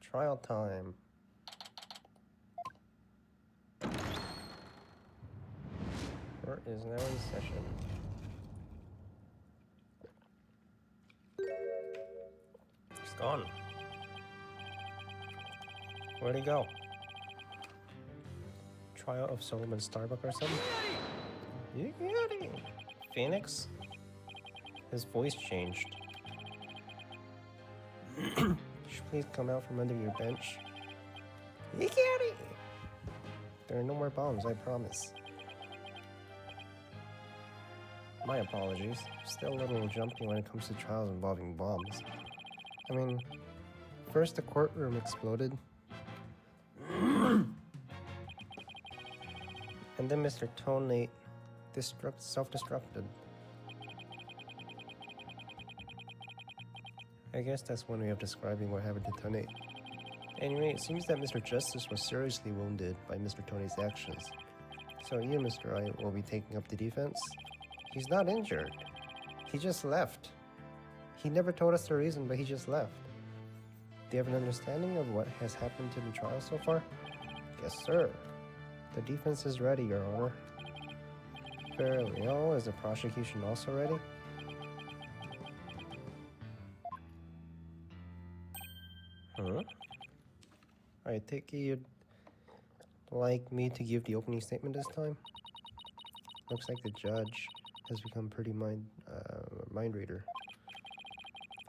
Trial time. Court is now in session. He's gone. Where'd he go? Trial of Solomon Starbuck or something? Yeti! Phoenix? His voice changed. Please come out from under your bench. Yeti! There are no more bombs, I promise. My apologies. Still a little jumpy when it comes to trials involving bombs. I mean, first the courtroom exploded. And then Mr. Tonate self-destructed. I guess that's one way of describing what happened to Tonate. Anyway, it seems that Mr. Justice was seriously wounded by Mr. Tony's actions. So you, Mr. I, will be taking up the defense? He's not injured. He just left. He never told us the reason, but he just left. Do you have an understanding of what has happened to the trial so far? Yes, sir. The defense is ready, Your Honor. Very well. Is the prosecution also ready? Huh? I take it you'd like me to give the opening statement this time? Looks like the judge has become pretty mind reader.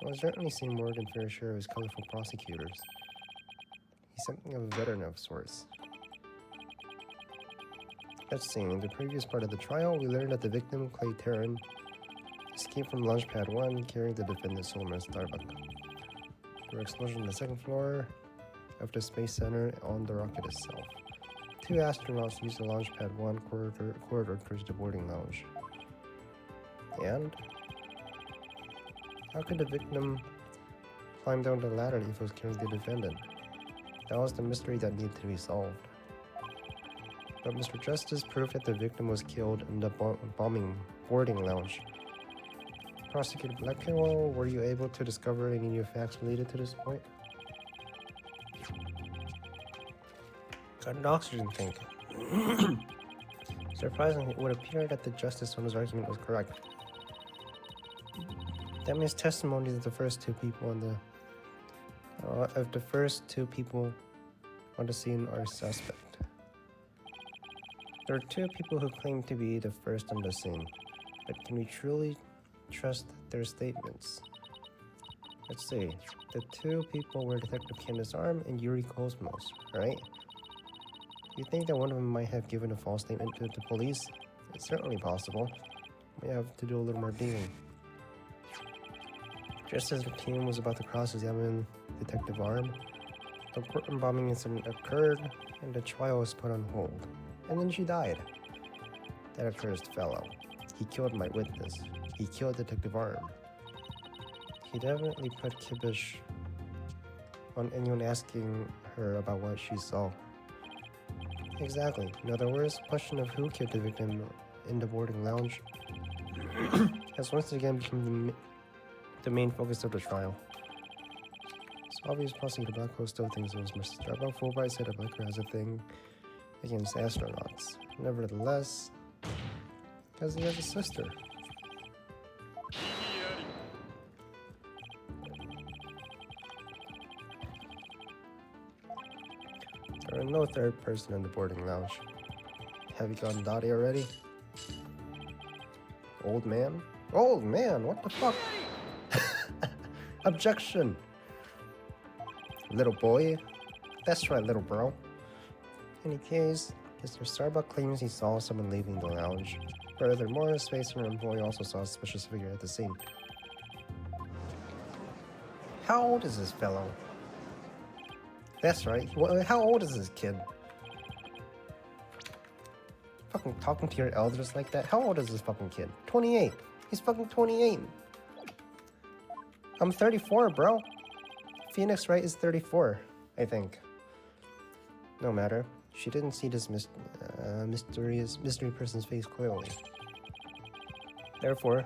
Well, I've certainly seen more than fair share of his colorful prosecutors. He's something of a veteran of sorts. Let's see, in the previous part of the trial, we learned that the victim, Clay Terran, escaped from Launchpad 1 carrying the defendant Solomon Starbuck. There were explosions on the second floor of the Space Center on the rocket itself. Two astronauts used the Launchpad 1 corridor towards the boarding lounge. And how could the victim climb down the ladder if it was carrying the defendant? That was the mystery that needed to be solved. But Mr. Justice proved that the victim was killed in the boarding lounge. Prosecutor Blackwell, were you able to discover any new facts related to this point? Got an oxygen tank. Surprisingly, it would appear that the justice on his argument was correct. That means testimonies of the first two people on the scene are suspect. There are two people who claim to be the first on the scene, but can we truly trust their statements? Let's see. The two people were Detective Candace Arm and Yuri Cosmos, right? You think that one of them might have given a false statement to the police? It's certainly possible. We have to do a little more digging. Just as the team was about to cross-examine Detective Arm, the courtroom bombing incident occurred and the trial was put on hold. And then she died. That accursed fellow. He killed my witness. He killed Detective Arm. He definitely put kibosh on anyone asking her about what she saw. Exactly. In other words, the question of who killed the victim in the boarding lounge has once again become the main focus of the trial. It's obvious Prosecutor Blackwell still thinks it was Mr. Starbuck. Fulbright said that Blacker has a thing against astronauts. Nevertheless, because he has a sister. There are no third person in the boarding lounge. Have you gotten Dottie already? Old man? Old man, what the fuck? Objection! Little boy? That's right, little bro. In any case, Mr. Starbuck claims he saw someone leaving the lounge. Furthermore, a Space Center employee also saw a suspicious figure at the scene. How old is this fellow? That's right. How old is this kid? Fucking talking to your elders like that? How old is this fucking kid? 28. He's fucking 28. I'm 34, bro. Phoenix Wright is 34, I think. No matter. She didn't see this mystery person's face clearly. Therefore,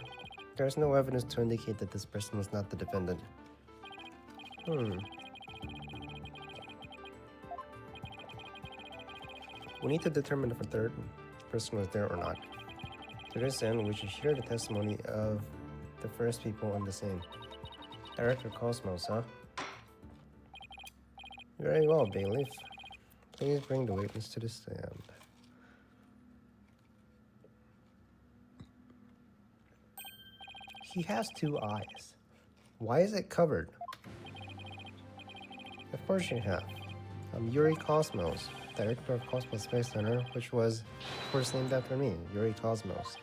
there is no evidence to indicate that this person was not the defendant. We need to determine if a third person was there or not. To this end, we should hear the testimony of the first people on the scene. Director Cosmos, huh? Very well, Bailiff. Please bring the witness to the stand. He has 2 eyes. Why is it covered? Of course you have. I'm Yuri Cosmos, director of Cosmos Space Center, which was, of course, named after me, Yuri Cosmos.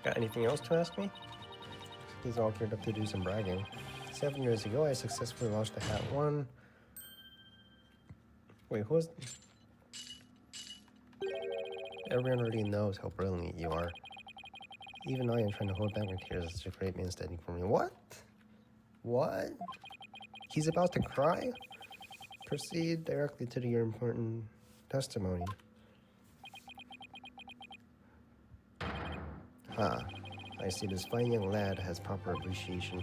Got anything else to ask me? He's all geared up to do some bragging. 7 years ago, I successfully launched the Hat 1. Wait, who was... Everyone already knows how brilliant you are. Even I am trying to hold back my tears. Such a great man standing for me. What? What? He's about to cry? Proceed directly to your important testimony. I see this fine young lad has proper appreciation.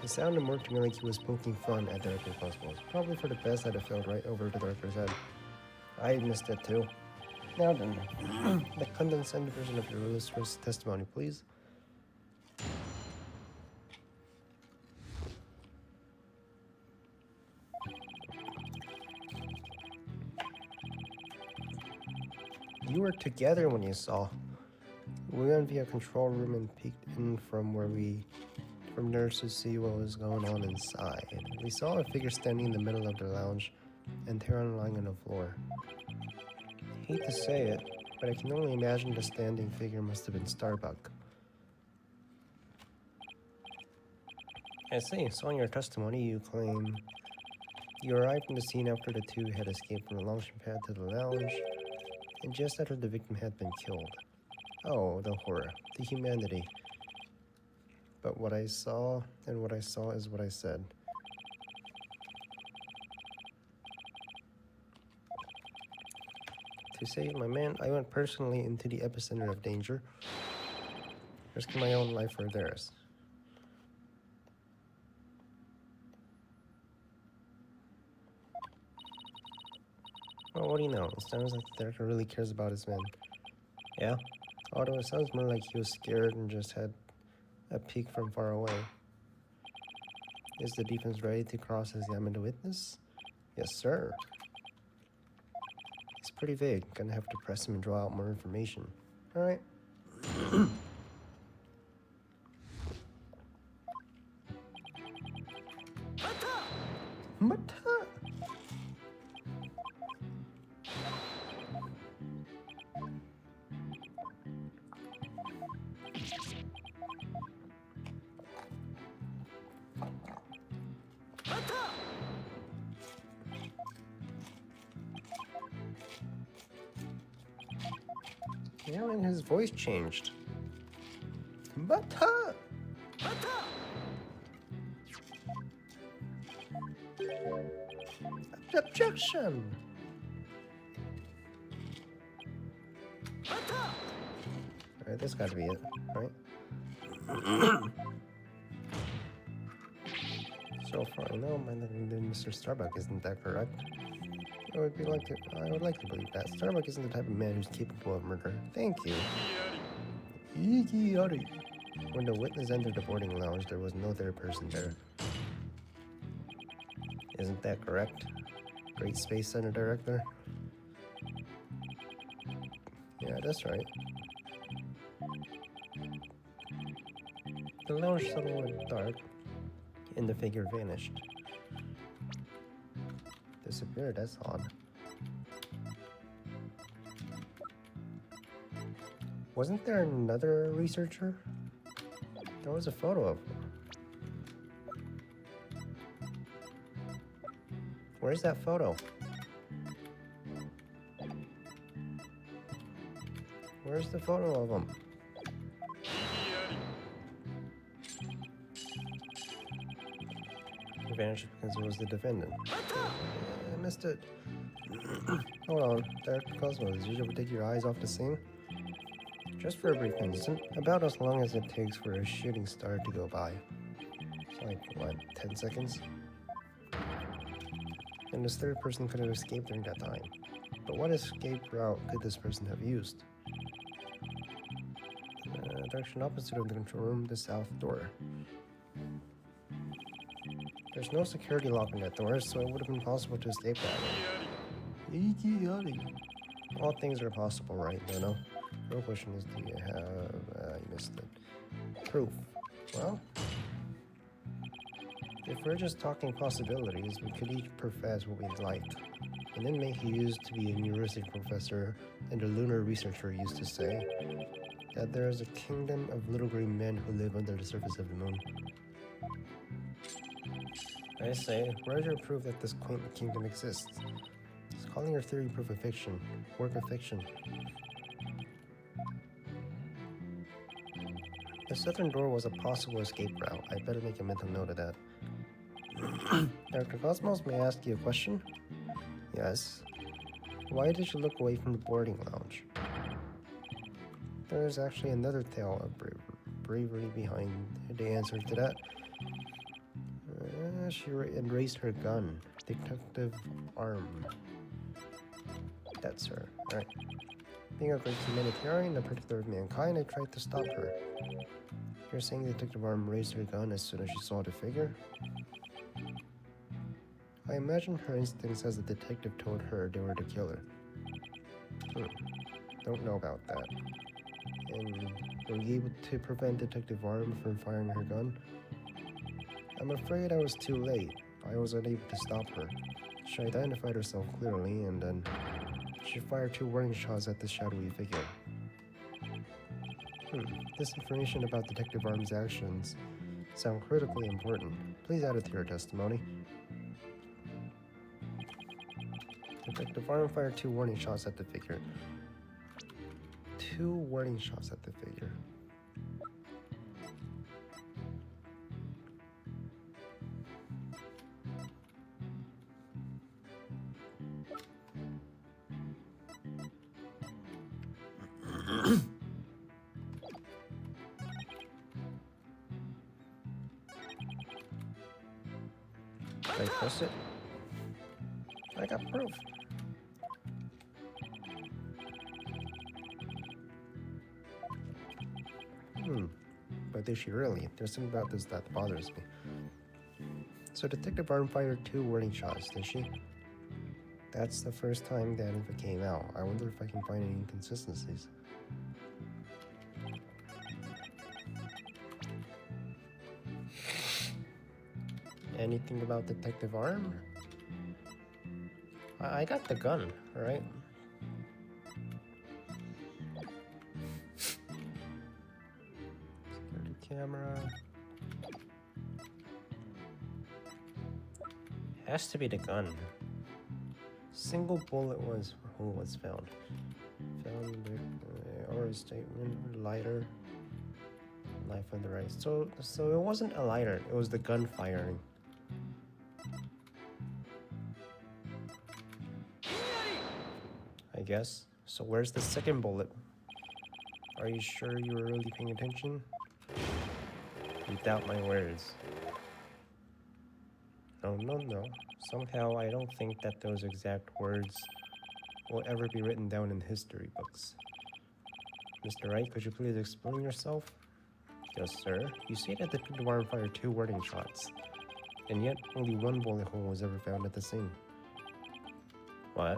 It sounded more to me like he was poking fun at Director Cosmos. Probably for the best, I'd have fell right over the director's head. I missed it too. Now then, the condensed version of your illustrious testimony, please. You were together when you saw. We went via control room and peeked in from there to see what was going on inside. We saw a figure standing in the middle of the lounge and Terran lying on the floor. I hate to say it, but I can only imagine the standing figure must have been Starbuck. I see, so in your testimony you claim you arrived on the scene after the two had escaped from the launching pad to the lounge, and just after the victim had been killed. Oh, the horror, the humanity. But what I saw is what I said. To save my man, I went personally into the epicenter of danger, risking my own life for theirs. Well, what do you know? It sounds like the director really cares about his men. Yeah? Although it sounds more like he was scared and just had a peek from far away. Is the defense ready to cross-examine the witness? Yes, sir. He's pretty vague. Gonna have to press him and draw out more information. Alright. Yeah, and his voice changed. Objection! Alright, this gotta be it, right? So far I know, my name Mr. Starbuck, isn't that correct? I would like to believe that. Starbuck isn't the type of man who's capable of murder. Thank you. When the witness entered the boarding lounge, there was no third person there. Isn't that correct? Great Space Center Director? Yeah, that's right. The lounge suddenly went dark, and the figure vanished. Disappeared, that's odd. Wasn't there another researcher? There was a photo of him. Where's that photo? Where's the photo of him? He vanished because it was the defendant. I missed it. Hold on, Dr. Cosmo, did you ever take your eyes off the scene? Just for a brief instant, about as long as it takes for a shooting star to go by. It's like, what, 10 seconds? And this third person could have escaped during that time. But what escape route could this person have used? Direction opposite of the control room, the south door. There's no security lock on that door, so it would have been possible to escape that way. All things are possible, right, Dono? Real question is, do you have... you missed it. Proof. Well, if we're just talking possibilities, we could each profess what we'd like. An inmate who used to be a university professor and a lunar researcher used to say that there is a kingdom of little green men who live under the surface of the moon. I say, where's your proof that this quaint kingdom exists? It's calling your theory proof of fiction, work of fiction. The southern door was a possible escape route. I better make a mental note of that. Dr. Cosmos, may I ask you a question? Yes. Why did you look away from the boarding lounge? There is actually another tale of bravery behind the answer to that. She raised her gun. Detective Arm. That's her. Alright. Being a great humanitarian, a protector of mankind, I tried to stop her. You're saying Detective Arm raised her gun as soon as she saw the figure? I imagine her instincts as the detective told her they were the killer. Don't know about that. And were you able to prevent Detective Arm from firing her gun? I'm afraid I was too late. I was unable to stop her. She identified herself clearly, and then she fired 2 warning shots at the shadowy figure. This information about Detective Arm's actions sound critically important. Please add it to your testimony. Detective Arm fired 2 warning shots at the figure. 2 warning shots at the figure. Did I press it? I got proof. But did she really? There's something about this that bothers me. So Detective Arm fired 2 warning shots, did she? That's the first time that info came out. I wonder if I can find any inconsistencies. Anything about Detective Arm? I got the gun, right? Security camera. Has to be the gun. Single bullet hole was found. Found or a statement, lighter. Knife on the right. So it wasn't a lighter. It was the gun firing. I guess. So where's the second bullet? Are you sure you were really paying attention? You doubt my words. No. Somehow I don't think that those exact words will ever be written down in history books. Mr. Wright, could you please explain yourself? Yes, sir. You say that Detective Arm fired 2 warning shots, and yet only 1 bullet hole was ever found at the scene. What?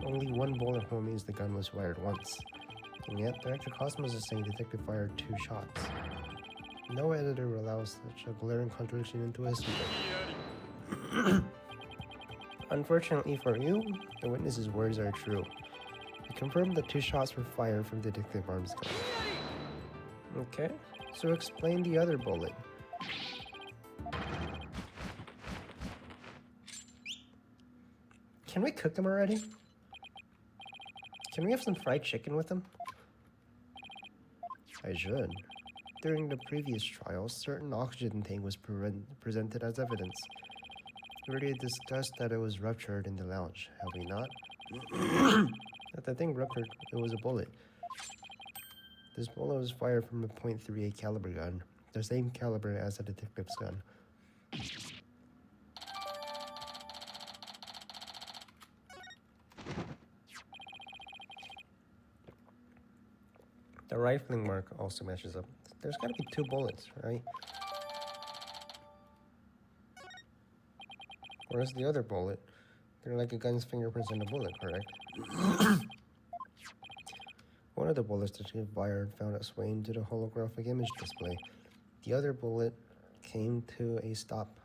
Only 1 bullet hole means the gun was fired once, and yet Director Cosmos is saying Detective fired 2 shots. No editor will allow such a glaring contradiction into history. Unfortunately for you, the witness's words are true. We confirmed that 2 shots were fired from Detective Arm's gun. Okay, so explain the other bullet. Can we cook them already? Can we have some fried chicken with them? I should. During the previous trial, certain oxygen tank was presented as evidence. We already discussed that it was ruptured in the lounge, have we not? That the thing ruptured, it was a bullet. This bullet was fired from a .38 caliber gun, the same caliber as the detective's gun. The rifling mark also matches up. There's gotta be 2 bullets, right? Where's the other bullet? They're like a gun's fingerprints on the bullet, correct? One of the bullets that she fired found its way into the holographic image display. The other bullet came to a stop.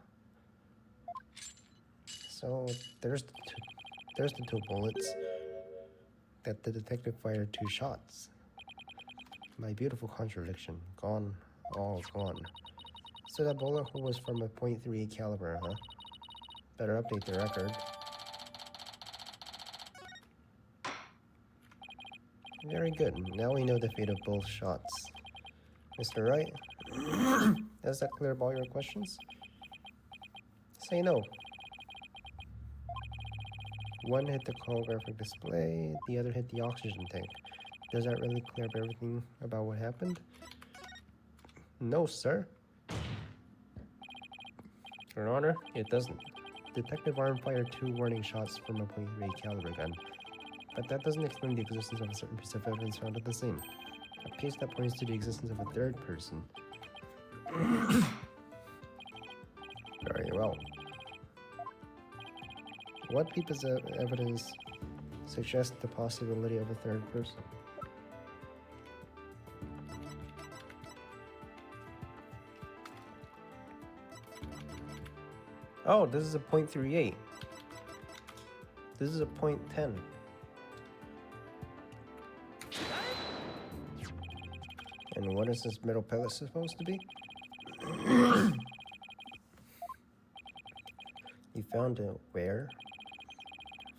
So there's the 2 bullets that the detective fired 2 shots. My beautiful contradiction. Gone. All gone. So that bullet hole was from a .38 caliber, huh? Better update the record. Very good. Now we know the fate of both shots. Mr. Wright, does that clear up all your questions? Say no. One hit the holographic display, the other hit the oxygen tank. Does that really clear up everything about what happened? No, sir. Your Honor, it doesn't. Detective Arm fired 2 warning shots from a .38 caliber gun, but that doesn't explain the existence of a certain piece of evidence found at the scene. A piece that points to the existence of a 3rd person. Very well. What piece of evidence suggests the possibility of a 3rd person? Oh, this is a .38. This is a .10. And what is this metal pellet supposed to be? You found it where?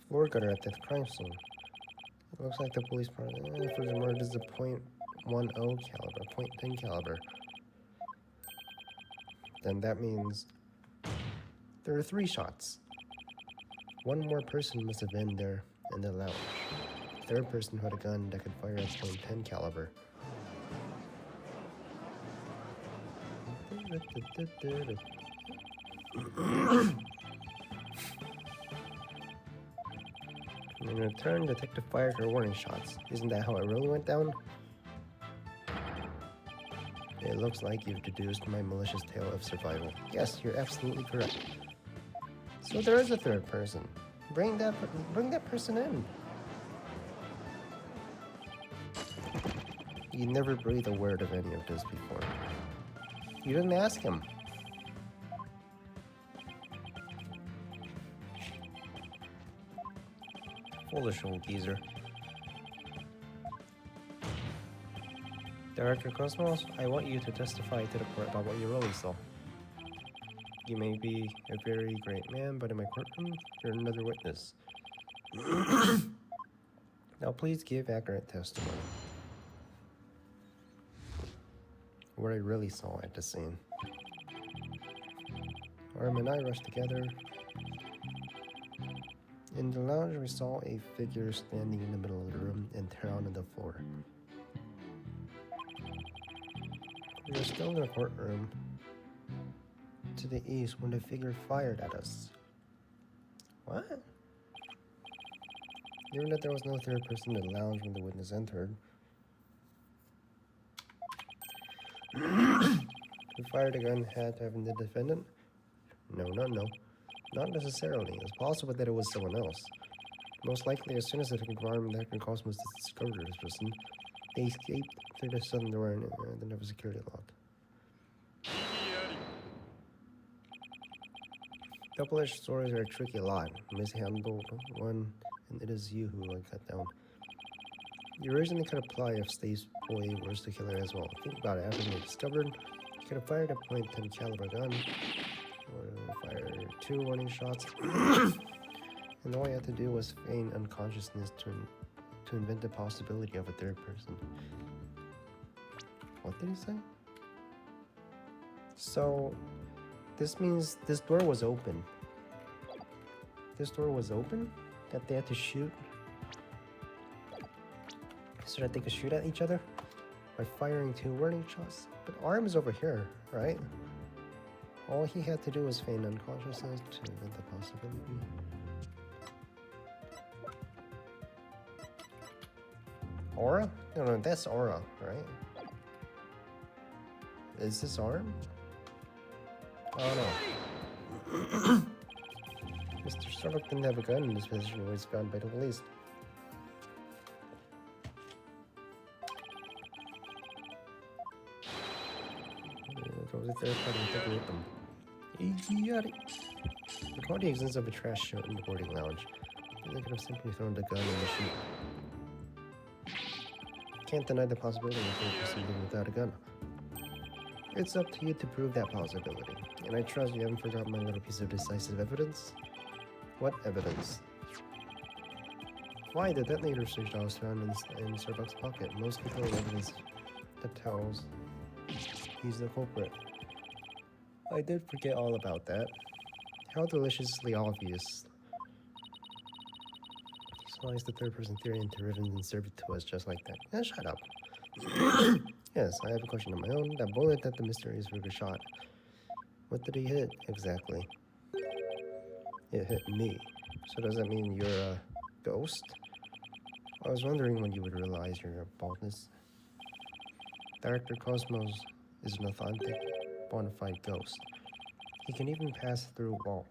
Floor gutter at the crime scene. It looks like the police furthermore, this is a .10 caliber, .10 caliber. Then that means there are 3 shots. One more person must have been there in the lounge. 3rd person who had a gun that could fire a .10 caliber. In return, detective fired her warning shots. Isn't that how it really went down? It looks like you've deduced my malicious tale of survival. Yes, you're absolutely correct. So there is a 3rd person. Bring that person in. You never breathed a word of any of this before. You didn't ask him. Foolish old geezer. Director Cosmos, I want you to testify to the court about what you really saw. You may be a very great man, but in my courtroom, you're another witness. Now please give accurate testimony. What I really saw at the scene. Arm and I rushed together. In the lounge, we saw a figure standing in the middle of the room and down on the floor. We were still in the courtroom to the east when the figure fired at us. What? Given that there was no 3rd person in the lounge when the witness entered, who fired the gun had to have been the defendant? No. Not necessarily. It's possible that it was someone else. Most likely, as soon as the environment that can cause was discovered this person, they escaped through the southern door and didn't have a security lock. Double-edged swords are a tricky lot. Mishandled one, and it is you who I cut down. The originally could apply if Stave's boy was the killer as well. Think about it. After being discovered, you could have fired a .10 caliber gun, or fired 2 warning shots, and all you had to do was feign unconsciousness to invent the possibility of a 3rd person. What did he say? So, this means this door was open. this door was open, that they had to shoot so that they could shoot at each other by firing 2 warning shots. But Arm is over here, right? All he had to do was feign unconsciousness to invent the possibility. Aura? No, that's Aura, right? Is this Arm? Oh no. Mr. Starbuck didn't have a gun in this position when he was found by the police. There was a third party taking with them. Idiotic. Recall the existence of a trash chute in the boarding lounge. They could have simply thrown the gun in the chute. Can't deny the possibility of they proceeding without a gun. It's up to you to prove that possibility, and I trust you haven't forgotten my little piece of decisive evidence. What evidence? Why, the detonator switch I was found in Starbuck's pocket. Most people have evidence that tells he's the culprit. I did forget all about that. How deliciously obvious. Slice the third-person theory into ribbons and serve it to us just like that. Shut up. Yes, I have a question of my own. That bullet that the mysterious Ruger shot. What did he hit, exactly? It hit me. So does that mean you're a ghost? I was wondering when you would realize your baldness. Director Cosmos is an authentic, bona fide ghost. He can even pass through walls.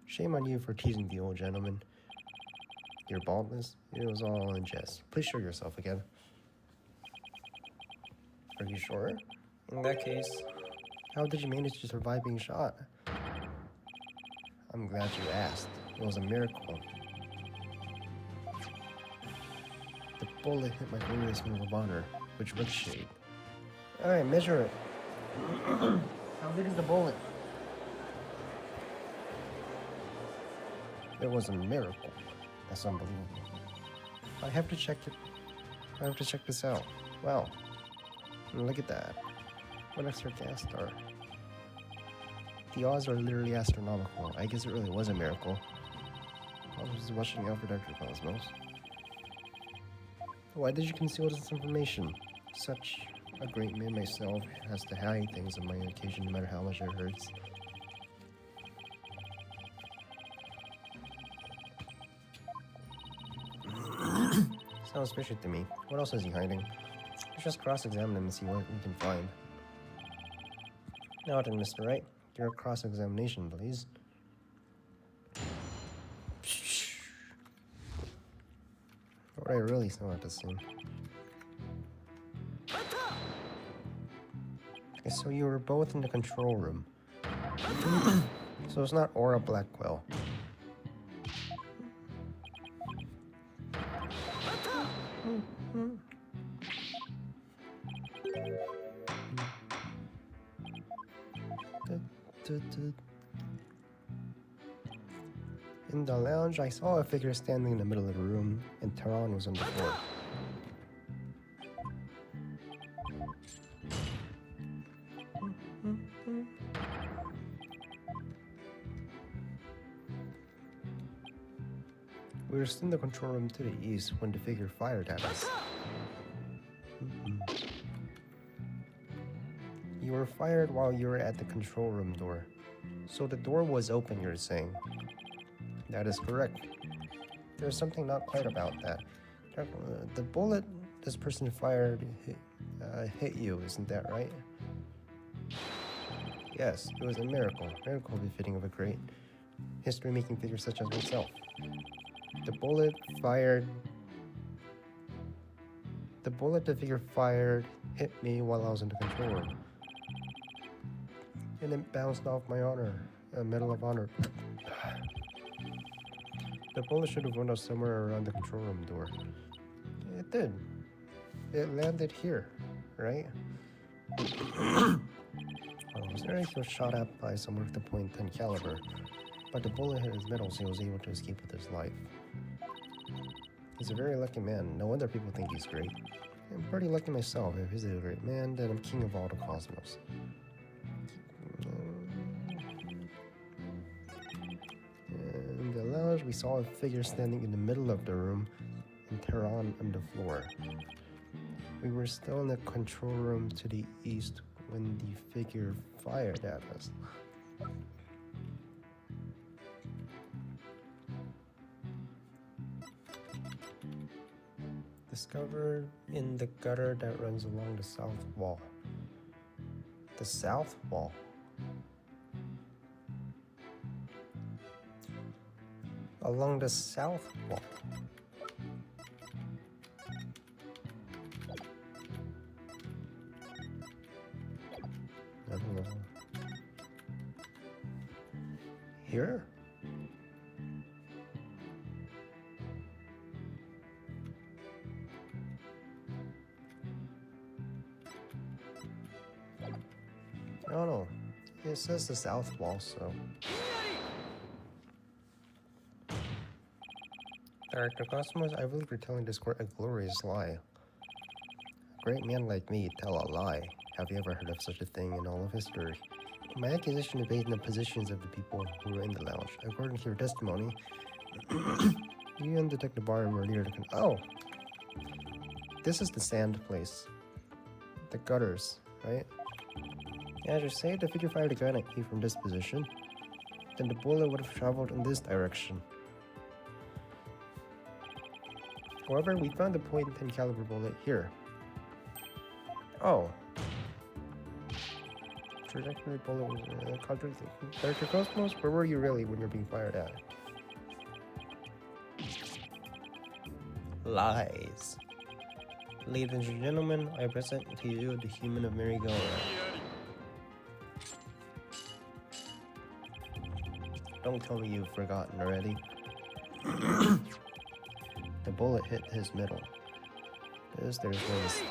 Shame on you for teasing the old gentleman. Your baldness? It was all in jest. Please show yourself again. Are you sure? In that case, how did you manage to survive being shot? I'm glad you asked. It was a miracle. The bullet hit my glorious Medal of Honor, which ricocheted. Alright, measure it. How big is the bullet? It was a miracle. That's unbelievable. I have to check it. I have to check this out. Wow. Look at that. What extra gas star. The odds are literally astronomical. I guess it really was a miracle. I was watching out for Dr. Cosmos. Why did you conceal this information? Such a great man myself has to hide things on my occasion no matter how much it hurts. Sounds fishy to me. What else is he hiding? Let's just cross-examine him and see what we can find. Now then, Mr. Wright, your cross-examination, please. What I really want to see. Okay, so you were both in the control room. So it's not Aura Blackwell. In the lounge, I saw a figure standing in the middle of the room, and Tehran was on the floor. We were still in the control room to the east when the figure fired at us. You were fired while you were at the control room door. So the door was open, you're saying? That is correct. There's something not quite about that. The bullet this person fired hit you, isn't that right? Yes, it was a miracle. Miracle befitting of a great history-making figure such as myself. The bullet the figure fired hit me while I was in the control room. And it bounced off my Medal of Honor. The bullet should have went off somewhere around the control room door. It did. It landed here, right? Was there anything shot at by someone with a .10 caliber? But the bullet hit his middle, so he was able to escape with his life. He's a very lucky man. No wonder people think he's great. I'm pretty lucky myself. If he's a great man, then I'm king of all the cosmos. we saw a figure standing in the middle of the room and Tehran on the floor. We were still in the control room to the east when the figure fired at us. Discovered in the gutter that runs along the south wall. The south wall? Along the south wall. I don't know. Here? I don't know. It says the south wall, so. Director Cosmos, I believe you're telling this court a glorious lie. A great man like me tell a lie. Have you ever heard of such a thing in all of history? My accusation is based on the positions of the people who were in the lounge. According to your testimony, you and Detective Barham were near the oh! This is the sand place. The gutters, right? As you say, the figure fired a gun at you from this position. Then the bullet would have traveled in this direction. However, we found the .10 caliber bullet here. Oh. Trajectory bullet was contradicting. Director Cosmos, where were you really when you're being fired at? Lies. Ladies and gentlemen, I present to you the human of merry-go-round. Don't tell me you've forgotten already. The bullet hit his middle. There's no mistake.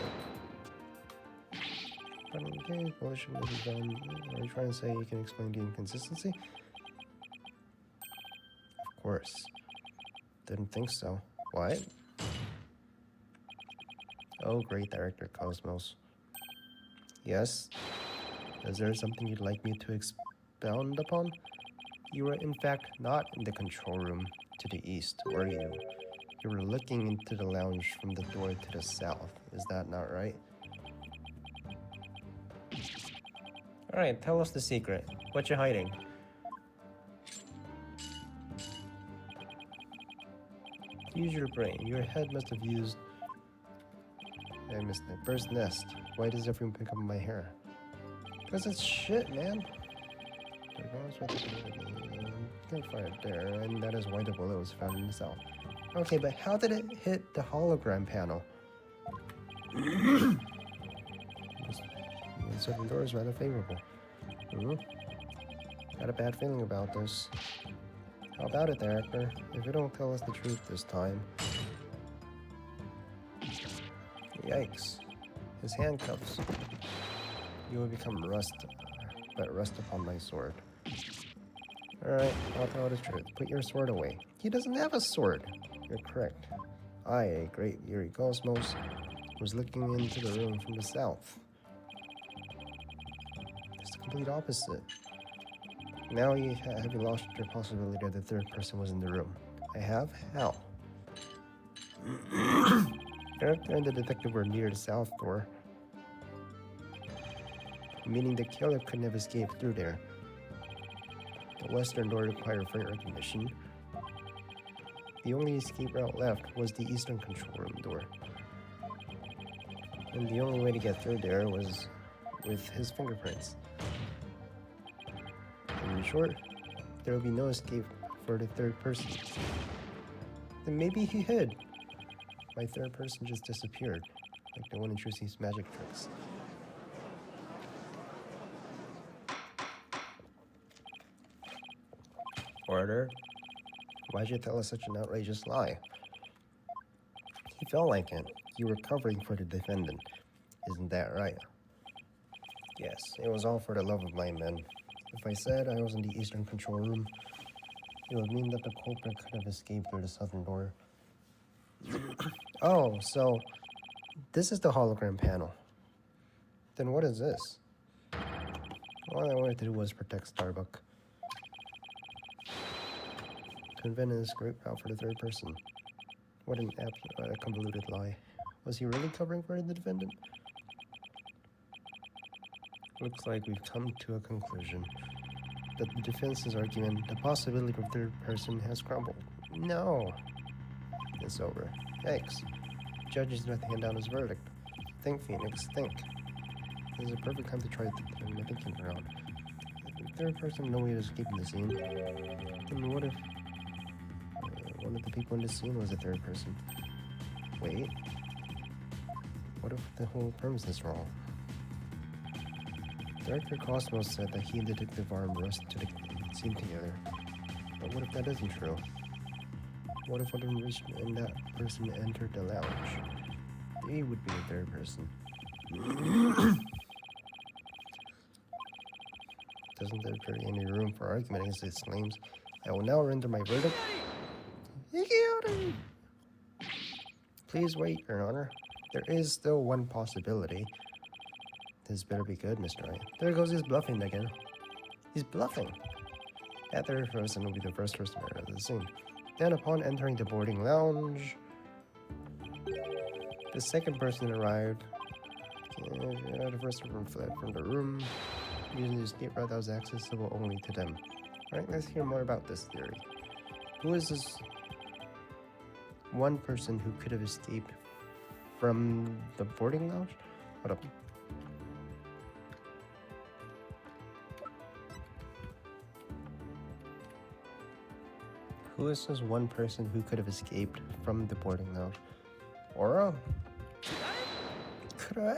But in case bullet shouldn't be done, are you trying to say you can explain the inconsistency? Of course. Didn't think so. What? Oh, great Director Cosmos. Yes? Is there something you'd like me to expound upon? You were in fact not in the control room to the east, were you? You were looking into the lounge from the door to the south. Is that not right? Alright, tell us the secret. What you hiding? Use your brain. Your head must have used... I missed it. Bird's nest. Why does everyone pick up my hair? Because it's shit, man. Got fired there, and that is why the bullet was found in the south. Okay, but how did it hit the hologram panel? The southern door is rather favorable. Got a bad feeling about this. How about it, Director? If you don't tell us the truth this time... Yikes. His handcuffs. You will become rust, but rust upon my sword. Alright, I'll tell the truth. Put your sword away. He doesn't have a sword. You're correct. I, a great Yuri Cosmos, was looking into the room from the south. It's the complete opposite. Now have you lost your possibility that the third person was in the room? I have? How? Director and the detective were near the south door, meaning the killer couldn't have escaped through there. The western door required front recognition. The only escape route left was the eastern control room door. And the only way to get through there was with his fingerprints. In short, there will be no escape for the third person. Then maybe he hid. My third person just disappeared, like the one in Trucy's magic tricks. Order? Why'd you tell us such an outrageous lie? He felt like it. You were covering for the defendant. Isn't that right? Yes, it was all for the love of my men. If I said I was in the eastern control room, it would mean that the culprit could have escaped through the southern door. Oh, so this is the hologram panel. Then what is this? All I wanted to do was protect Starbuck. to invent an escape route for the third person. What an convoluted lie. Was he really covering for the defendant? Looks like we've come to a conclusion. The defense's argument, the possibility of third person, has crumbled. No. It's over. Yikes. Judge is going to hand down his verdict. Think, Phoenix, think. This is a perfect time to try to turn my thinking around. The third person, no way to escape the scene. Then what if one of the people in the scene was a third person? Wait. What if the whole premise is wrong? Director Cosmos said that he and Detective Arm rushed to the scene together. But what if that isn't true? What if one and that person entered the lounge? They would be the third person. Doesn't there appear any room for argument against these claims? I will now render my verdict. Please wait, Your Honor. There is still one possibility. This better be good, Mr. Wright. There goes his bluffing again. He's bluffing. That third person will be the first person to enter the scene. Then upon entering the boarding lounge, the second person arrived. The first one fled from the room, using the escape route that was accessible only to them. Alright, let's hear more about this theory. Who is this one person who could have escaped from the boarding lounge? Hold up. Who is this one person who could have escaped from the boarding lounge? Aura? Could I?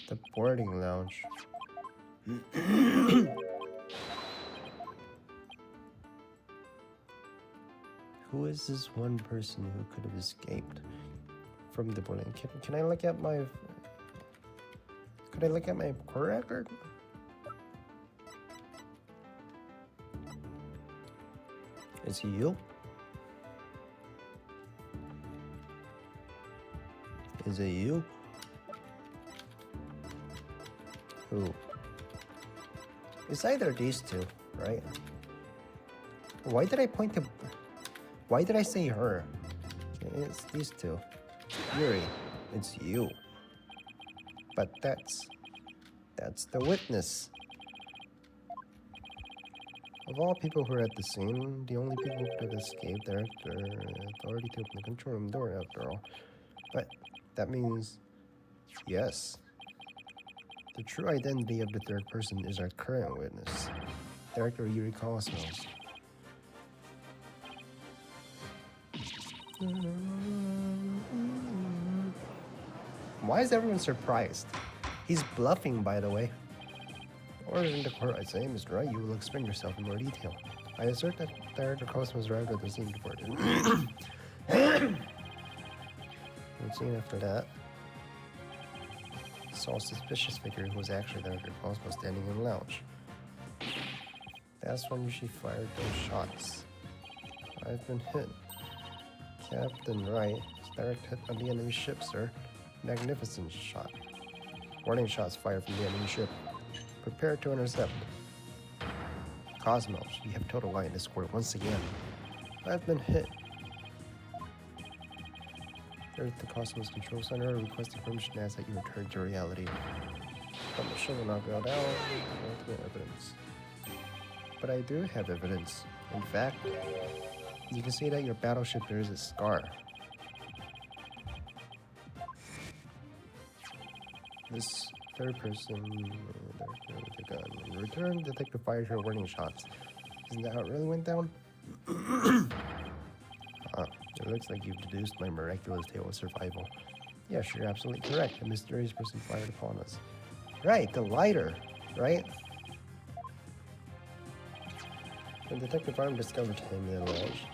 The boarding lounge. Who is this one person who could have escaped from the boarding? Can I look at my... Could I look at my court record? Is he you? Is it you? Who? It's either these two, right? Why did I point to... Why did I say her? It's these two. Yuri, it's you. But that's the witness. Of all people who are at the scene, the only people who could have escaped are the authority to open the control room door, after all. But that means, yes, the true identity of the third person is our current witness, Director Yuri Cosmos. Why is everyone surprised? He's bluffing, by the way. Or in the court, I say, Mr. Wright, you will explain yourself in more detail. I assert that Director Cosmos arrived at the scene before it. And soon after that, saw a suspicious figure who was actually Director Cosmos standing in the lounge. That's when she fired those shots. I've been hit. Captain Wright, direct hit on the enemy ship, sir. Magnificent shot. Warning shots fired from the enemy ship. Prepare to intercept. Cosmos, you have total light in this court once again. I've been hit. Earth, the Cosmos Control Center, requesting permission to ask that you return to reality. The mission will not go down. No evidence. But I do have evidence. In fact, you can see that your battleship bears a scar. This third person with the gun. In return, Detective fired her warning shots. Isn't that how it really went down? It looks like you've deduced my miraculous tale of survival. Yes, you're absolutely correct. A mysterious person fired upon us. Right, the lighter, right? When Detective Arm discovered him in the lounge,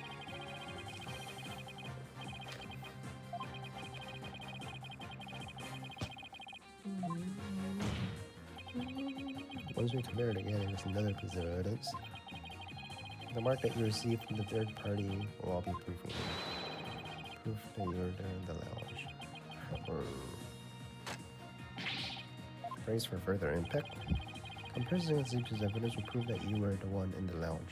once we compare it again with another piece of evidence, the mark that you received from the third party will all be proof that you were there in the lounge. Brace for further impact. Comparison against Zeep's evidence will prove that you were the one in the lounge.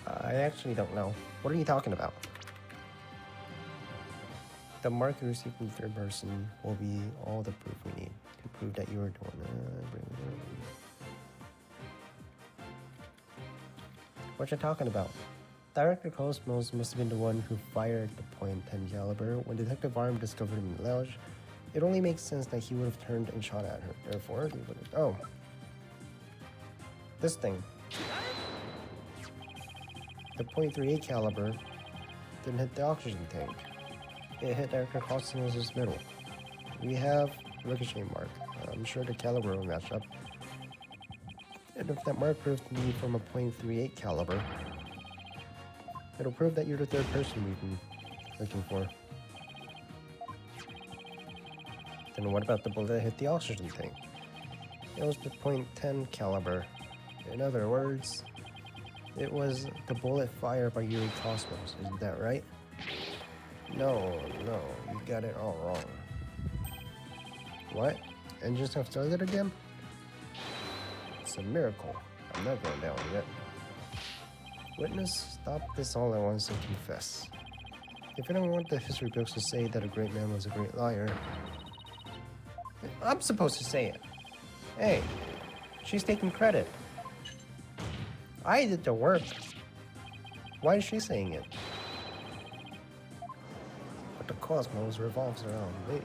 I actually don't know. What are you talking about? The mark you received from the third person will be all the proof we need to prove that you were the one. What you talking about? Director Cosmos must have been the one who fired the .10 caliber when Detective Arm discovered him in the lounge. It only makes sense that he would have turned and shot at her. Therefore, he would have... Oh. This thing. The .38 caliber didn't hit the oxygen tank. It hit Director Cosmos' middle. We have ricochet mark. I'm sure the caliber will match up. And if that mark proved to be from a .38 caliber, it'll prove that you're the third person we've been looking for. Then what about the bullet that hit the oxygen tank? It was the .10 caliber. In other words, it was the bullet fired by Yuri Cosmos. Isn't that right? No, you got it all wrong. What? Engines have started again? It's a miracle. I'm not going down yet. Witness, stop this all at once and confess. If you don't want the history books to say that a great man was a great liar, I'm supposed to say it. Hey, she's taking credit. I did the work. Why is she saying it? But the cosmos revolves around me.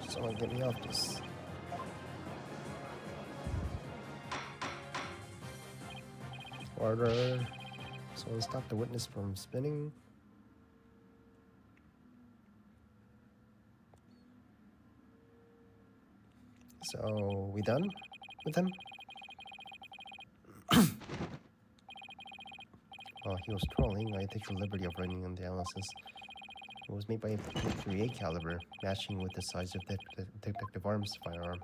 Someone get me off this. Order. Someone stop the witness from spinning. So, we done with him? While he was trolling, I take the liberty of running an analysis. It was made by a .38 caliber, matching with the size of the Detective Arm's firearm.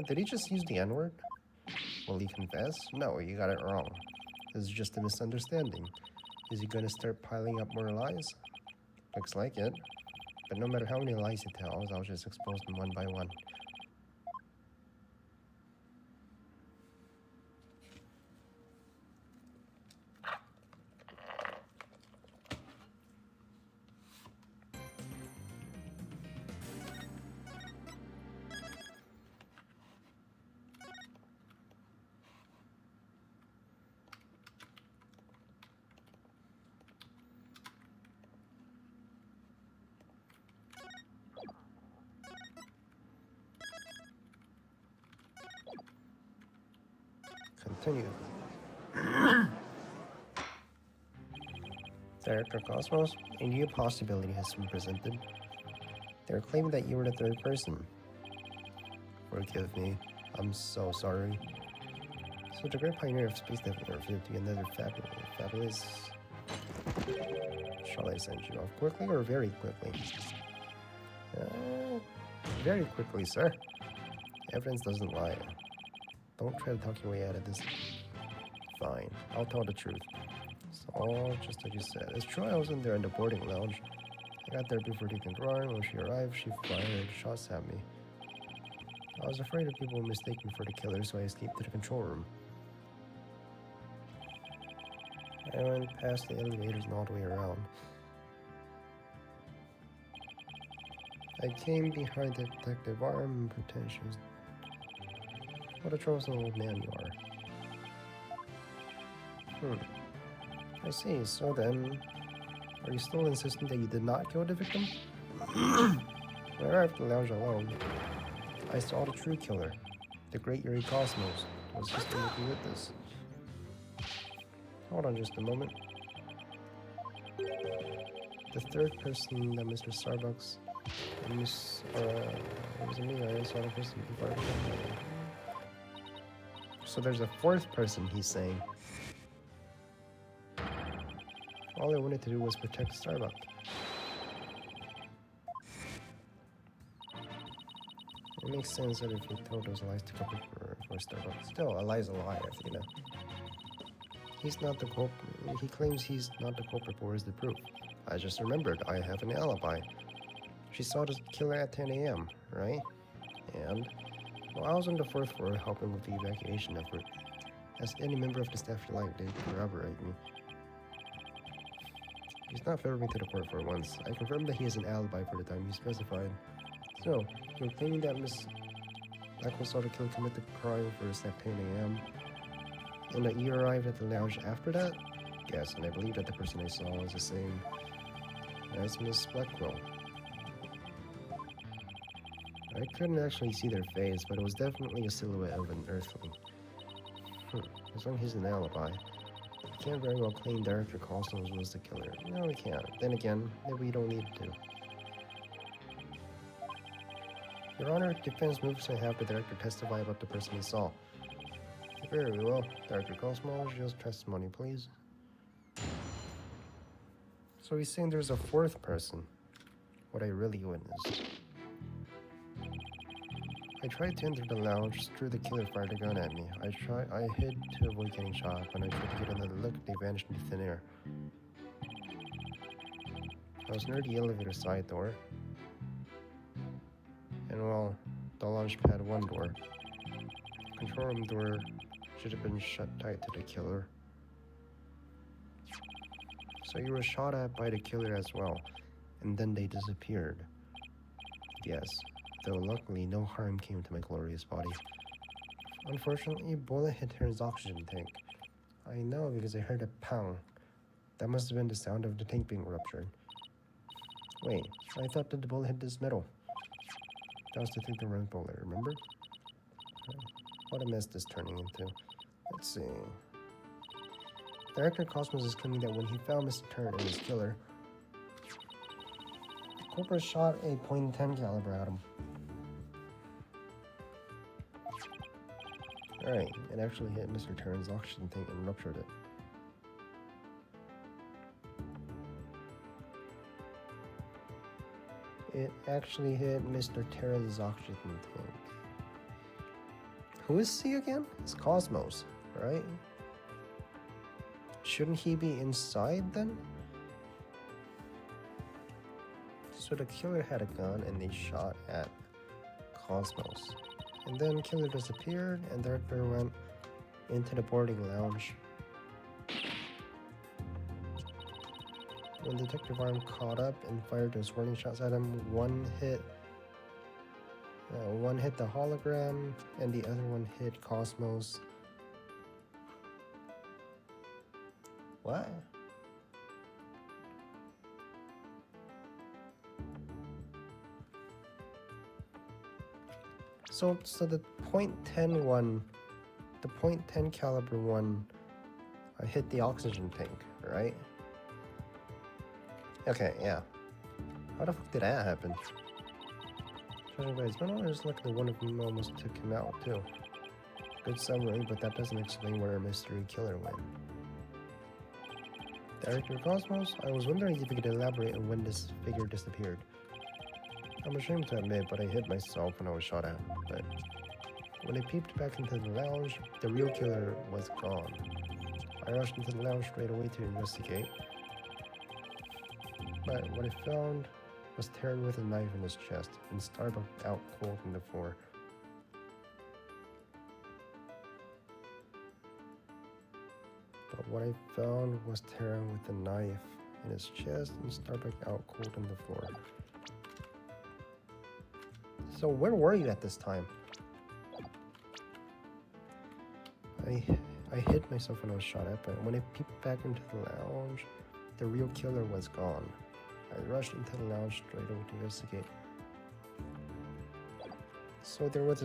Did he just use the N-word? Will he confess? No, you got it wrong. This is just a misunderstanding. Is he gonna start piling up more lies? Looks like it. But no matter how many lies he tells, I'll just expose them one by one. Continue. Director Cosmos, a new possibility has been presented. They're claiming that you were the third person. Forgive me. I'm so sorry. So the great pioneer of space development to be another fabulous... Shall I send you off quickly or very quickly? Very quickly, sir. Evidence doesn't lie. Don't try to talk your way out of this. Fine, I'll tell the truth. It's all just as you said. As Troy was in there in the boarding lounge, I got there before the control. When she arrived, she fired shots at me. I was afraid that people would mistake me for the killer, so I escaped to the control room. I went past the elevators and all the way around. I came behind the Detective Arm and pretended she was... What a troublesome old man you are. I see. So then, are you still insisting that you did not kill the victim? When I arrived at the lounge alone, I saw the true killer, the great Yuri Cosmos, was just looking with this. Hold on just a moment. The third person that Mr. Starbucks and Miss, it was me, I saw the person before. So there's a fourth person, he's saying. All I wanted to do was protect Starbucks. It makes sense that if you told those lies to cover for Starbucks. Still, a lie is a lie, you know. He's not the culprit. He claims he's not the culprit, but where's the proof? I just remembered. I have an alibi. She saw the killer at 10 a.m., right? And, well, I was on the 4th floor helping with the evacuation effort. As any member of the staff you like, they corroborate me. He's not favoring me to the court for once. I confirmed that he has an alibi for the time he specified. So, you're claiming that Miss Blackman saw the killer commit the crime first at 10 a.m. and that you arrived at the lounge after that? Yes, and I believe that the person I saw was the same as Miss Blackwell. I couldn't actually see their face, but it was definitely a silhouette of an earthling. As long as he's an alibi. We can't very well claim Director Cosmos was the killer. No, we can't. Then again, maybe we don't need to. Your Honor, defense moves to have the director testify about the person he saw. Very well. Director Cosmos, your testimony, please. So he's saying there's a 4th person. What I really witnessed. I tried to enter the lounge, threw the killer fired a gun at me. I hid to avoid getting shot. When I tried to get another look, they vanished into thin air. I was near the elevator side door. And well, the launch pad 1 door. Control room door should have been shut tight to the killer. So you were shot at by the killer as well, and then they disappeared. Yes, though luckily no harm came to my glorious body. Unfortunately, a bullet hit her oxygen tank. I know because I heard a pound. That must have been the sound of the tank being ruptured. Wait, I thought that the bullet hit this metal. That was the Detective bullet, remember? What a mess this turning into. Let's see. Director Cosmos is claiming that when he found Mr. Turner and his killer, the corporate shot a .10 caliber at him. Alright, it actually hit Mr. Turner's oxygen tank and ruptured it. It actually hit Mr. Terran's oxygen tank. Who is he again? It's Cosmos, right? Shouldn't he be inside then? So the killer had a gun and they shot at Cosmos. And then killer disappeared and director went into the boarding lounge. When Detective Arm caught up and fired those warning shots at him, one hit the hologram and the other one hit Cosmos. What? So the .10 one, the .10 caliber one, hit the oxygen tank, right? Okay, yeah. How the fuck did that happen? Guys, but I just look at one of them almost took him out too. Good summary, but that doesn't explain where our mystery killer went. Director Cosmos, I was wondering if you could elaborate on when this figure disappeared. I'm ashamed to admit, but I hit myself when I was shot at. But when I peeped back into the lounge, the real killer was gone. I rushed into the lounge straight away to investigate. But what I found was Terran with a knife in his chest and Starbuck out cold on the floor. But what I found was Terran with a knife in his chest and Starbuck out cold on the floor. So where were you at this time? I hid myself when I was shot at, but when I peeped back into the lounge, the real killer was gone. I rushed into the lounge straight away to investigate. So there was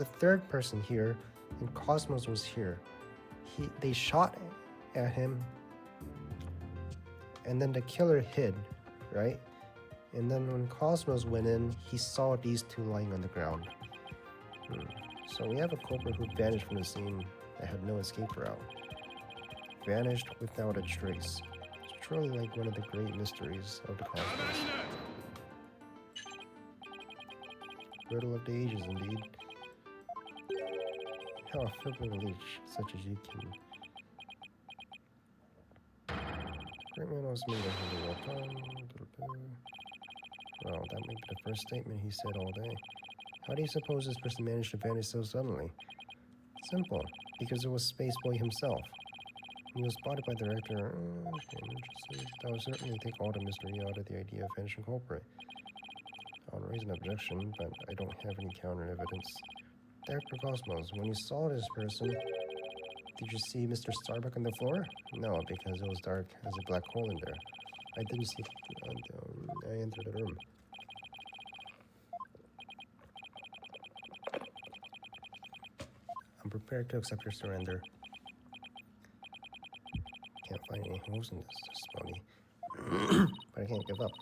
a third person here, and Cosmos was here. They shot at him, and then the killer hid, right? And then when Cosmos went in, he saw these two lying on the ground. So we have a culprit who vanished from the scene that had no escape route. Vanished without a trace. It's truly like one of the great mysteries of the cosmos. Riddle of the ages, indeed. How a flippant leech such as you can Great man was me the whole time. Well, that might be the first statement he said all day. How do you suppose this person managed to vanish so suddenly? Simple, because it was Spaceboy himself. When he was spotted by the director, that would certainly take all the mystery out of the idea of vanishing culprit. I would raise an objection, but I don't have any counter evidence. Dr. Cosmos, when you saw this person, did you see Mr. Starbuck on the floor? No, because it was dark as a black hole in there. I didn't see it until I entered the room. I'm prepared to accept your surrender. Can't find any holes in this testimony, but I can't give up.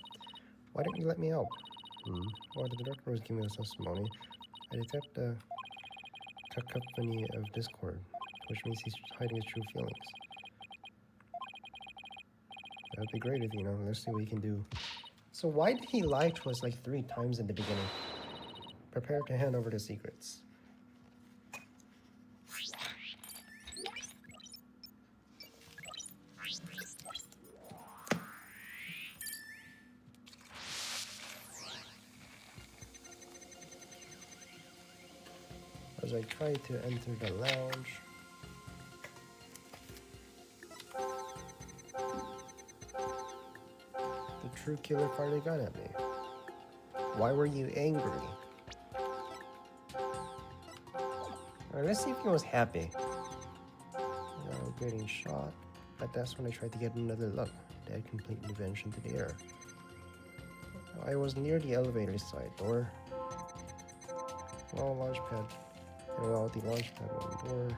Why didn't you let me out? While the director was giving us testimony, I detect a cacophony of discord, which means he's hiding his true feelings. That would be great if, let's see what we can do. So why did he lie to us like 3 times in the beginning? Prepare to hand over the secrets. As I try to enter the lounge, the true killer fired a gun at me. Why were you angry? Alright, let's see if he was happy. Getting shot, but that's when I tried to get another look. Dad completely vanished into the air. I was near the elevator side door. Well, launchpad. And well, the launchpad one door.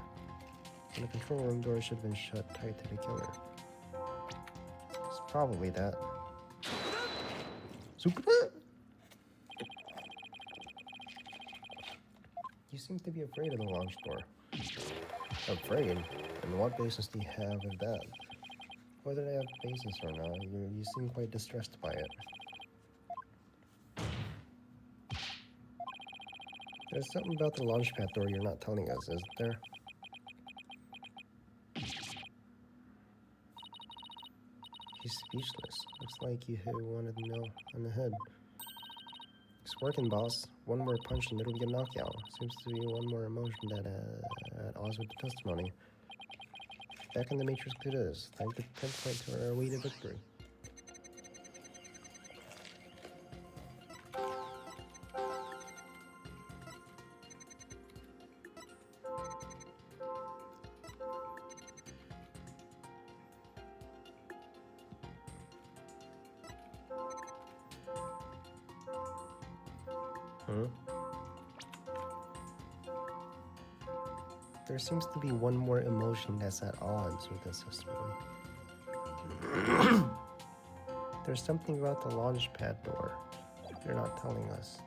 And the control room door should have been shut tight to the killer. It's probably that. You seem to be afraid of the launch door. Afraid? And what basis do you have of that? Whether I have basis or not, you seem quite distressed by it. There's something about the launchpad door you're not telling us, isn't there? He's speechless. Looks like you hit one of the nail on the head. It's working, boss. One more punch and it'll be a knockout. Seems to be one more emotion that at odds with the testimony. Back in the Matrix it is. Time to pinpoint to our way to victory. There seems to be one more emotion that's at odds with this testimony. There's something about the launchpad door they're not telling us.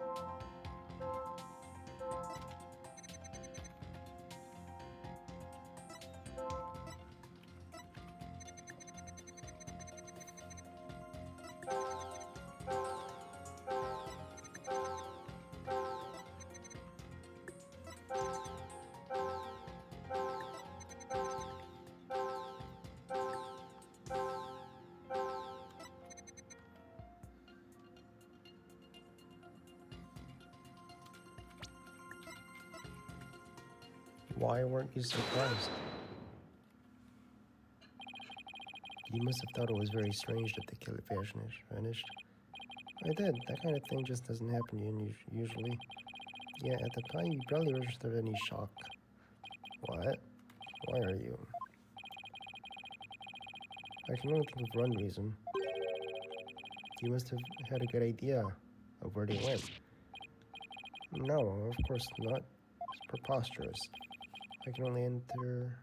Why weren't you surprised? You must have thought it was very strange that the killer vanished. I did. That kind of thing just doesn't happen usually. Yeah, at the time you barely registered any shock. What? Why are you? I can only think of one reason. You must have had a good idea of where they went. No, of course not. It's preposterous. I can only enter,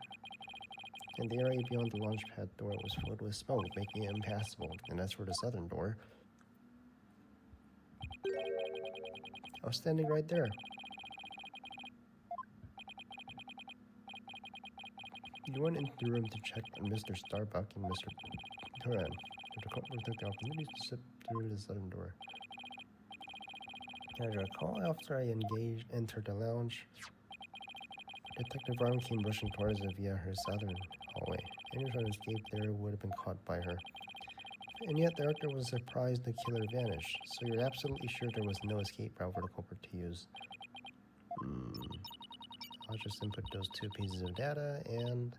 and the area beyond the launchpad door was filled with smoke, making it impassable, and as for the southern door, I was standing right there. You went into the room to check on Mr. Starbuck and Mr. Turan. The culprit took the opportunity to slip through the southern door. As I recall, after I entered the lounge, Detective Arm came rushing towards it via her southern hallway. Any trying to escape there would have been caught by her. And yet the actor was surprised the killer vanished, so you're absolutely sure there was no escape route for the culprit to use. I'll just input those 2 pieces of data, and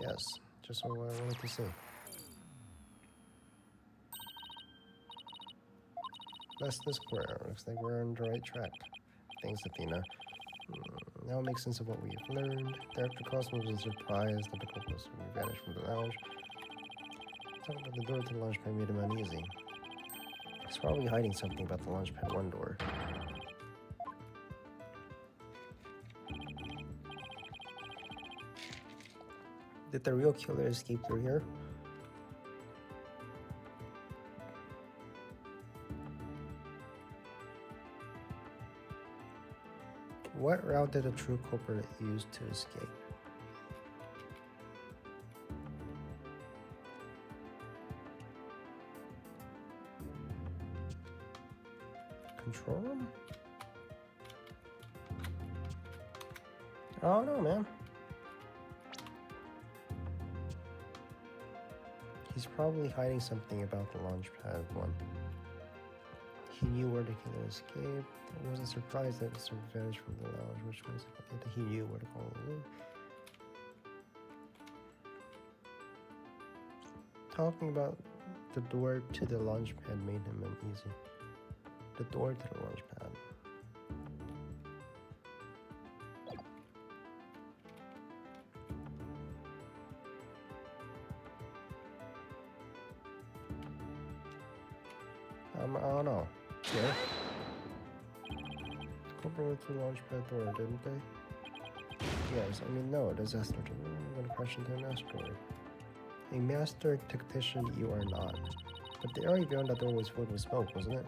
yes, just what I wanted to see. That's the square. Looks like we're on the right track. Thanks, Athena. Now it makes sense of what we've learned. Director Cosmos was surprised that the culprit vanished from the lounge. Talking about the door to the launch pad made him uneasy. He's probably hiding something about the launch pad 1 door. Did the real killer escape through here? What route did the true culprit use to escape? Control room? I don't know, man. He's probably hiding something about the launch pad 1. He knew where the killer escaped. I wasn't surprised that it vanished from the lounge, which means that he knew where to call it in. Talking about the door to the launch pad made him uneasy. The door to the launch pad. I don't know. Yeah. Culprit went through the launch pad door, didn't they? Yes, I mean, no, disaster. I'm gonna crash into an asteroid. A master tactician you are not. But the area beyond that door was filled with smoke, wasn't it?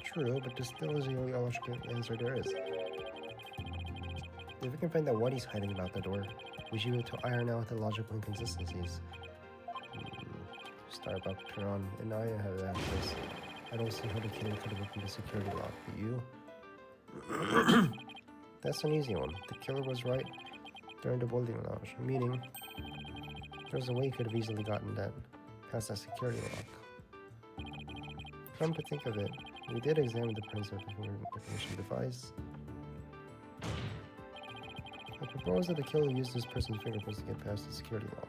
True, but this still is the only logical answer there is. If we can find out what he's hiding about the door, we should be able to iron out the logical inconsistencies. Starbuck turn on, and I have access. I don't see how the killer could have opened the security lock, but you? That's an easy one. The killer was right during the building lounge, meaning there's a way he could have easily gotten that past that security lock. Come to think of it, we did examine the prints of the fingerprint recognition device. I propose that the killer used this person's fingerprints to get past the security lock.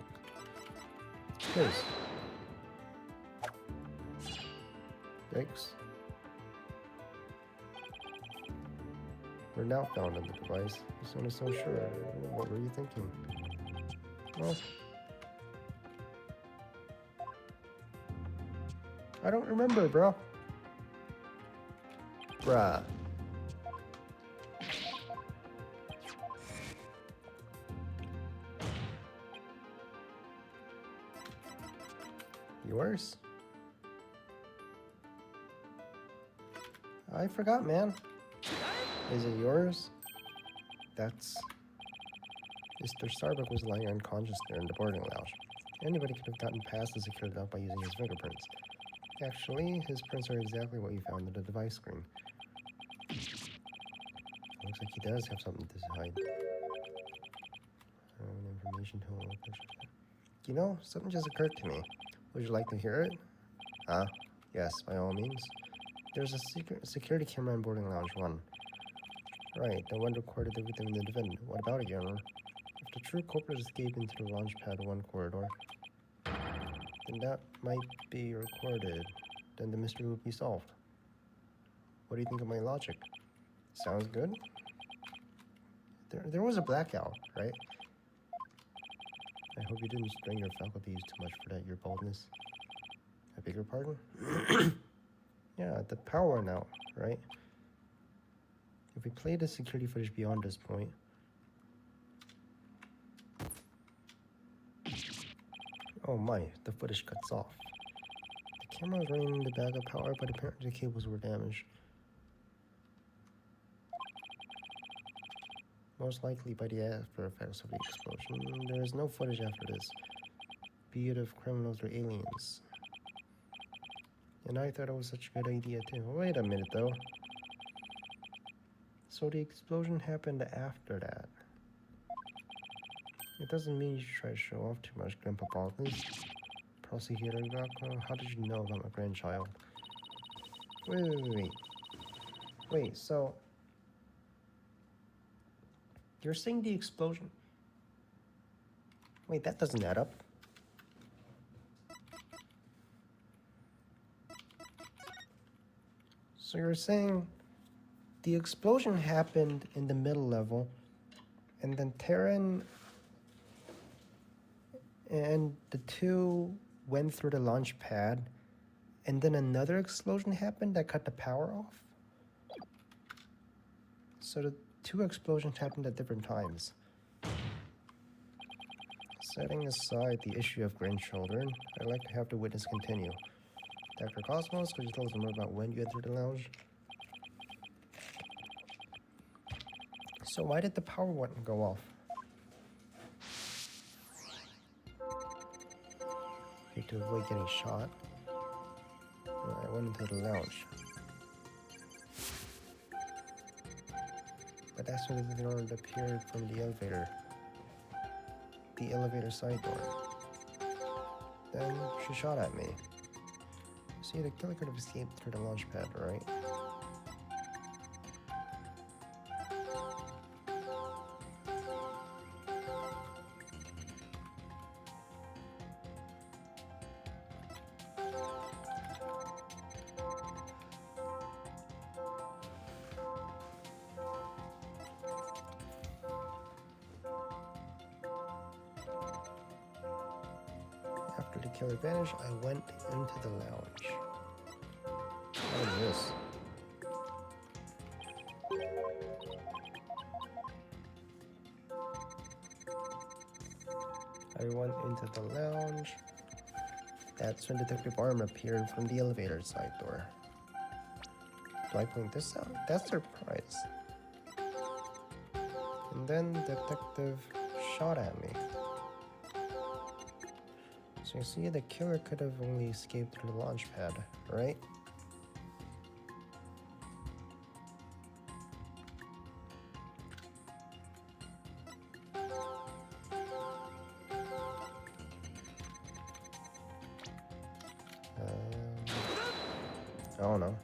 Please. Yikes. We're now found on the device. This one is so sure. What were you thinking? Well, I don't remember, bro. Bruh. Yours? I forgot, man. Is it yours? That's... Mr. Starbuck was lying unconscious there in the boarding lounge. Anybody could have gotten past the security lock by using his fingerprints. Actually, his prints are exactly what you found on the device screen. Looks like he does have something to hide. Information to You know, something just occurred to me. Would you like to hear it? Yes, by all means. There's a security camera in boarding lounge 1. Right, the one recorded everything in the event. What about it, Your Honor? If the true culprit escaped into the launch pad 1 corridor, then that might be recorded. Then the mystery would be solved. What do you think of my logic? Sounds good? There was a blackout, right? I hope you didn't strain your faculties too much for that, your boldness. I beg your pardon? Yeah, the power went out, right? If we play the security footage beyond this point... Oh my, the footage cuts off. The camera was running the backup power, but apparently the cables were damaged. Most likely by the after effects of the explosion. There is no footage after this, be it of criminals or aliens. And I thought it was such a good idea too. Wait a minute though. So the explosion happened after that. It doesn't mean you should try to show off too much, Grandpa Baldness. Prosecutor Gakko, how did you know about my grandchild? Wait. Wait, so... You're saying the explosion... Wait, that doesn't add up. So you're saying the explosion happened in the middle level, and then Terran and the two went through the launch pad, and then another explosion happened that cut the power off? So the two explosions happened at different times. Setting aside the issue of grandchildren, I'd like to have the witness continue. Dr. Cosmos, could you tell us more about when you entered the lounge? So why did the power button go off? To avoid getting shot, I went into the lounge. But that's when the door appeared from the elevator side door. Then she shot at me. See, the killer could have escaped through the launch pad, right? After the killer vanished, I went into the lounge. What is this? I went into the lounge. That's when Detective Arm appeared from the elevator side door. Do I point this out? That's surprise. And then Detective shot at me. So you see, the killer could have only escaped through the launch pad, right? I don't know.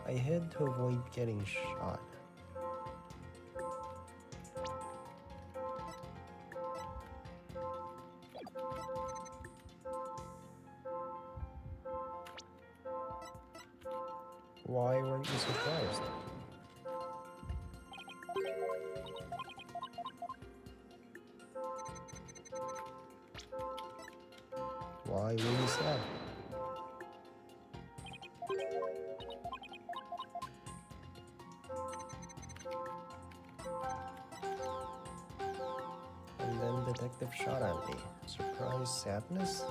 I hid to avoid getting shot. Why weren't you surprised? Why were you sad? And then the detective shot at me. Surprise, sadness?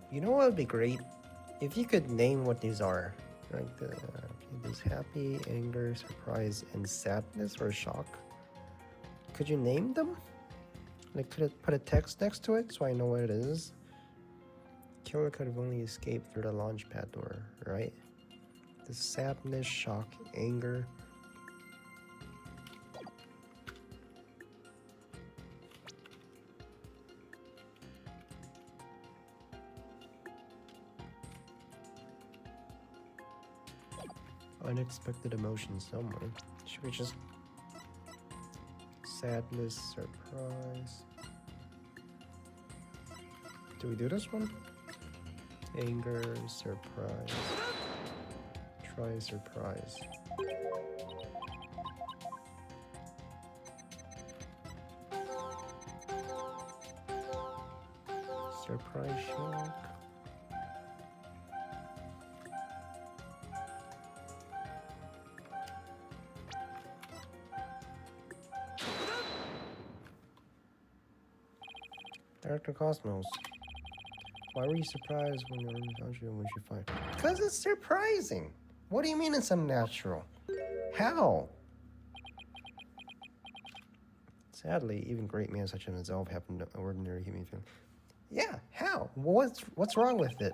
You know what would be great? If you could name what these are. Like there's happy, anger, surprise, and sadness or shock. Could you name them? Like, could it put a text next to it so I know what it is? Killer could have only escaped through the launch pad door, right? The sadness, shock, anger. Unexpected emotion somewhere. Should we just... Sadness, surprise. Do we do this one? Anger, surprise. Try surprise. Surprise shock. Dr. Cosmos, Why were you surprised when you found you and when you find? Because it's surprising. What do you mean it's unnatural? How? Sadly, even great men such as Elf have no ordinary human feeling. Yeah, how? What's wrong with it?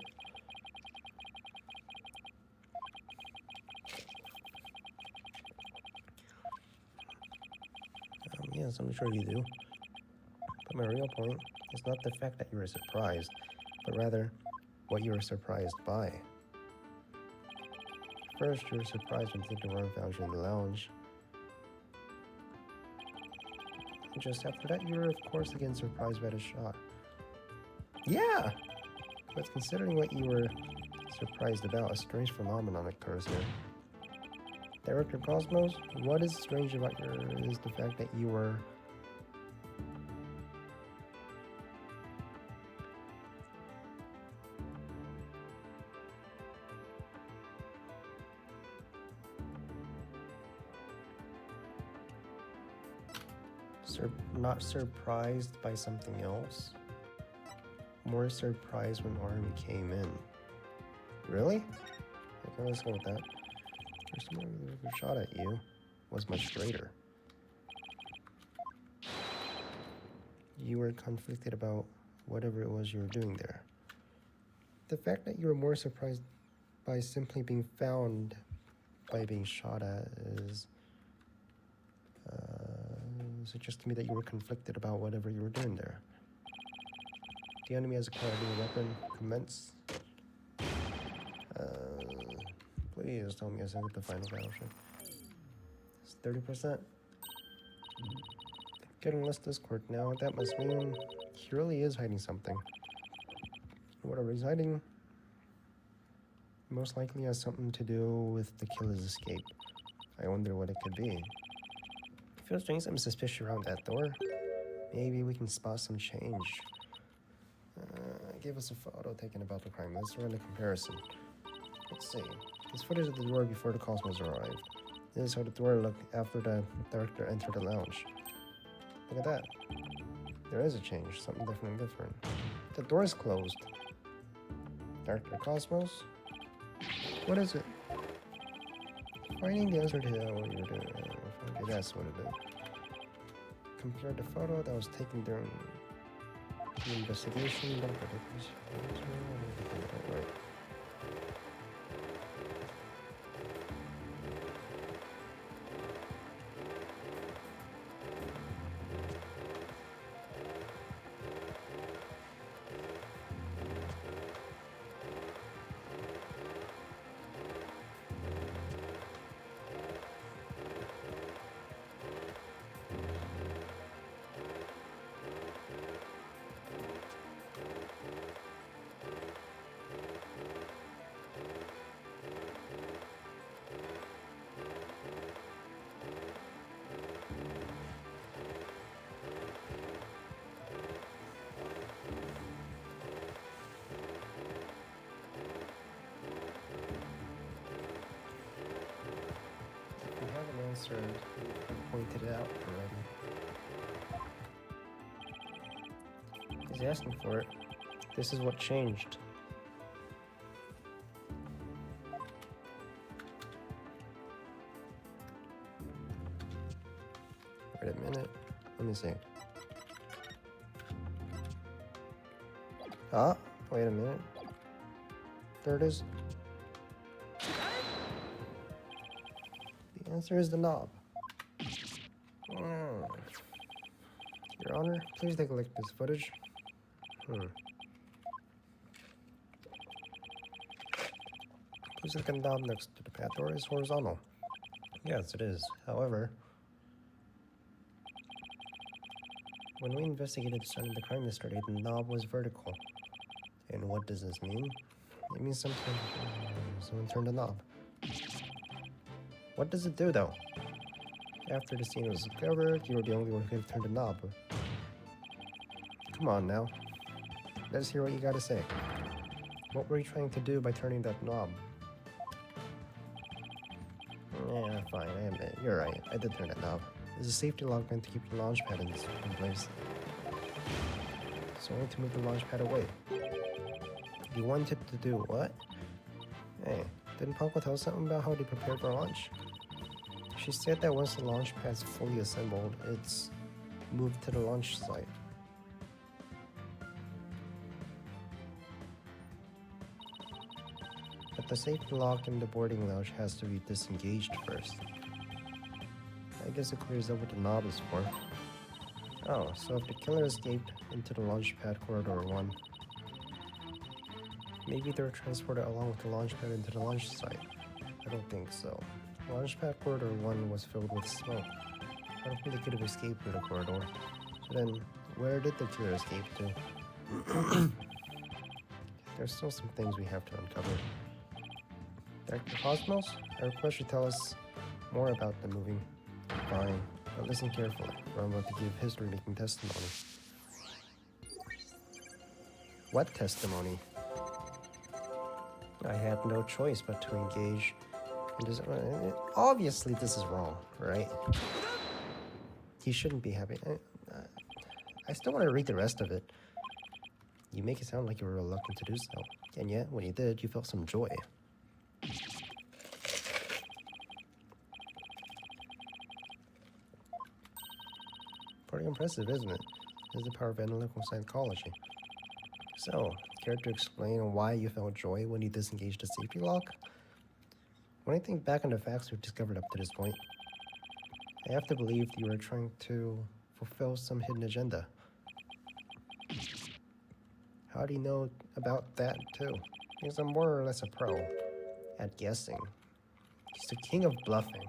Yes, I'm sure you do. But my real point is not the fact that you were surprised, but rather what you were surprised by. First, you were surprised when Detective Arm found you in the lounge. And just after that, you were, of course, again surprised by the shot. Yeah! But considering what you were surprised about, a strange phenomenon occurs here. Director Cosmos, what is strange about is the fact that you were not surprised by something else? More surprised when Army came in. Really? Okay, let's go with that. First time the shot at you was much greater. You were conflicted about whatever it was you were doing there. The fact that you were more surprised by simply being found by being shot at is suggests to me that you were conflicted about whatever you were doing there. The enemy has acquired a new weapon. Commence. Please tell me I sent it the final battleship. It's 30%. Getting less discord now. That must mean he really is hiding something. Whatever he's hiding most likely has something to do with the killer's escape. I wonder what it could be. I feel strange, some suspicion around that door. Maybe we can spot some change. Give us a photo taken about the crime. Let's run a comparison. Let's see. This footage of the door before the Cosmos arrived. This is how the door looked after the director entered the lounge. Look at that. There is a change. Something definitely different. The door is closed. Director Cosmos? What is it? Finding the answer to what you were doing. Okay, that's what it is. Compared to photo that was taken during the investigation. Right. Answer pointed it out already. He's asking for it. This is what changed. Wait a minute. Let me see. Ah, wait a minute. There it is. The answer is the knob. Your Honor, please take a look at this footage. Please look at the knob next to the path door is horizontal. Yes, it is. However, when we investigated the site of the crime yesterday, the knob was vertical. And what does this mean? It means someone turned the knob. What does it do, though? After the scene was discovered, you were the only one who could have turned the knob. Come on now. Let's hear what you gotta say. What were you trying to do by turning that knob? Yeah, fine, I admit. You're right. I did turn that knob. There's a safety lock meant to keep the launch pad in place. So I need to move the launch pad away. You wanted to do what? Hey, didn't Poco tell something about how they prepared for launch? She said that once the launch pad's fully assembled, it's moved to the launch site. But the safety lock in the boarding lounge has to be disengaged first. I guess it clears up what the knob is for. Oh, so if the killer escaped into the launch pad corridor 1, maybe they were transported along with the launch pad into the launch site. I don't think so. Launch pad corridor 1 was filled with smoke. I don't think they could have escaped through the corridor. So then, where did the killer escape to? There's still some things we have to uncover. Dr. Cosmos, I request you tell us more about the movie. Fine, but listen carefully, for I'm about to give history-making testimony. What testimony? I had no choice but to engage in this. Obviously, this is wrong, right? He shouldn't be happy. I still want to read the rest of it. You make it sound like you were reluctant to do so, and yet, when you did, you felt some joy. Pretty impressive, isn't it? Is the power of analytical psychology. So, care to explain why you felt joy when you disengaged the safety lock? When I think back on the facts we've discovered up to this point, I have to believe you were trying to fulfill some hidden agenda. How do you know about that, too? Because I'm more or less a pro at guessing. He's the king of bluffing,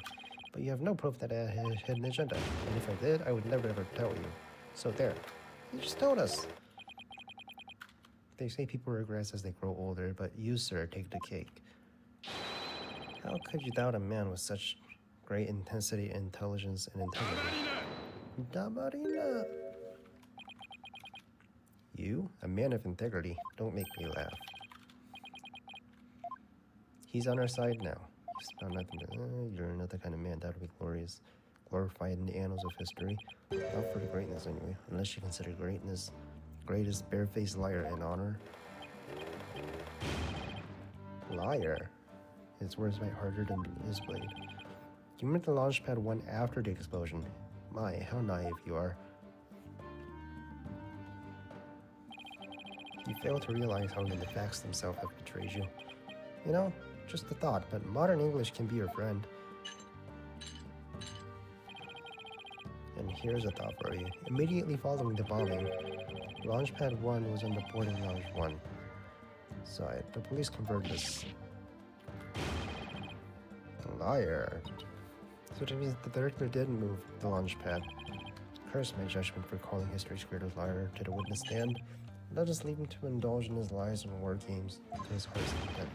but you have no proof that I had a hidden agenda. And if I did, I would never ever tell you. So there, you just told us. They say people regress as they grow older, but you, sir, take the cake. How could you doubt a man with such great intensity, intelligence, and integrity? Damarina! You, a man of integrity, don't make me laugh. He's on our side now. He's found nothing but, you're another kind of man, that would be glorious. Glorified in the annals of history. Not for the greatness, anyway, unless you consider greatness greatest barefaced liar in honor. Liar? His words bite harder than his blade. You meant the launch pad 1 after the explosion. My, how naive you are. You fail to realize how the facts themselves have betrayed you. You know, just a thought, but modern English can be your friend. And here's a thought for you. Immediately following the bombing, Launchpad 1 was on the boarding lounge 1 side. The police confirmed this. Liar. So that means the director did move the launch pad. Curse my judgment for calling history's greatest liar to the witness stand. Let us leave him to indulge in his lies and war games to his heart's content.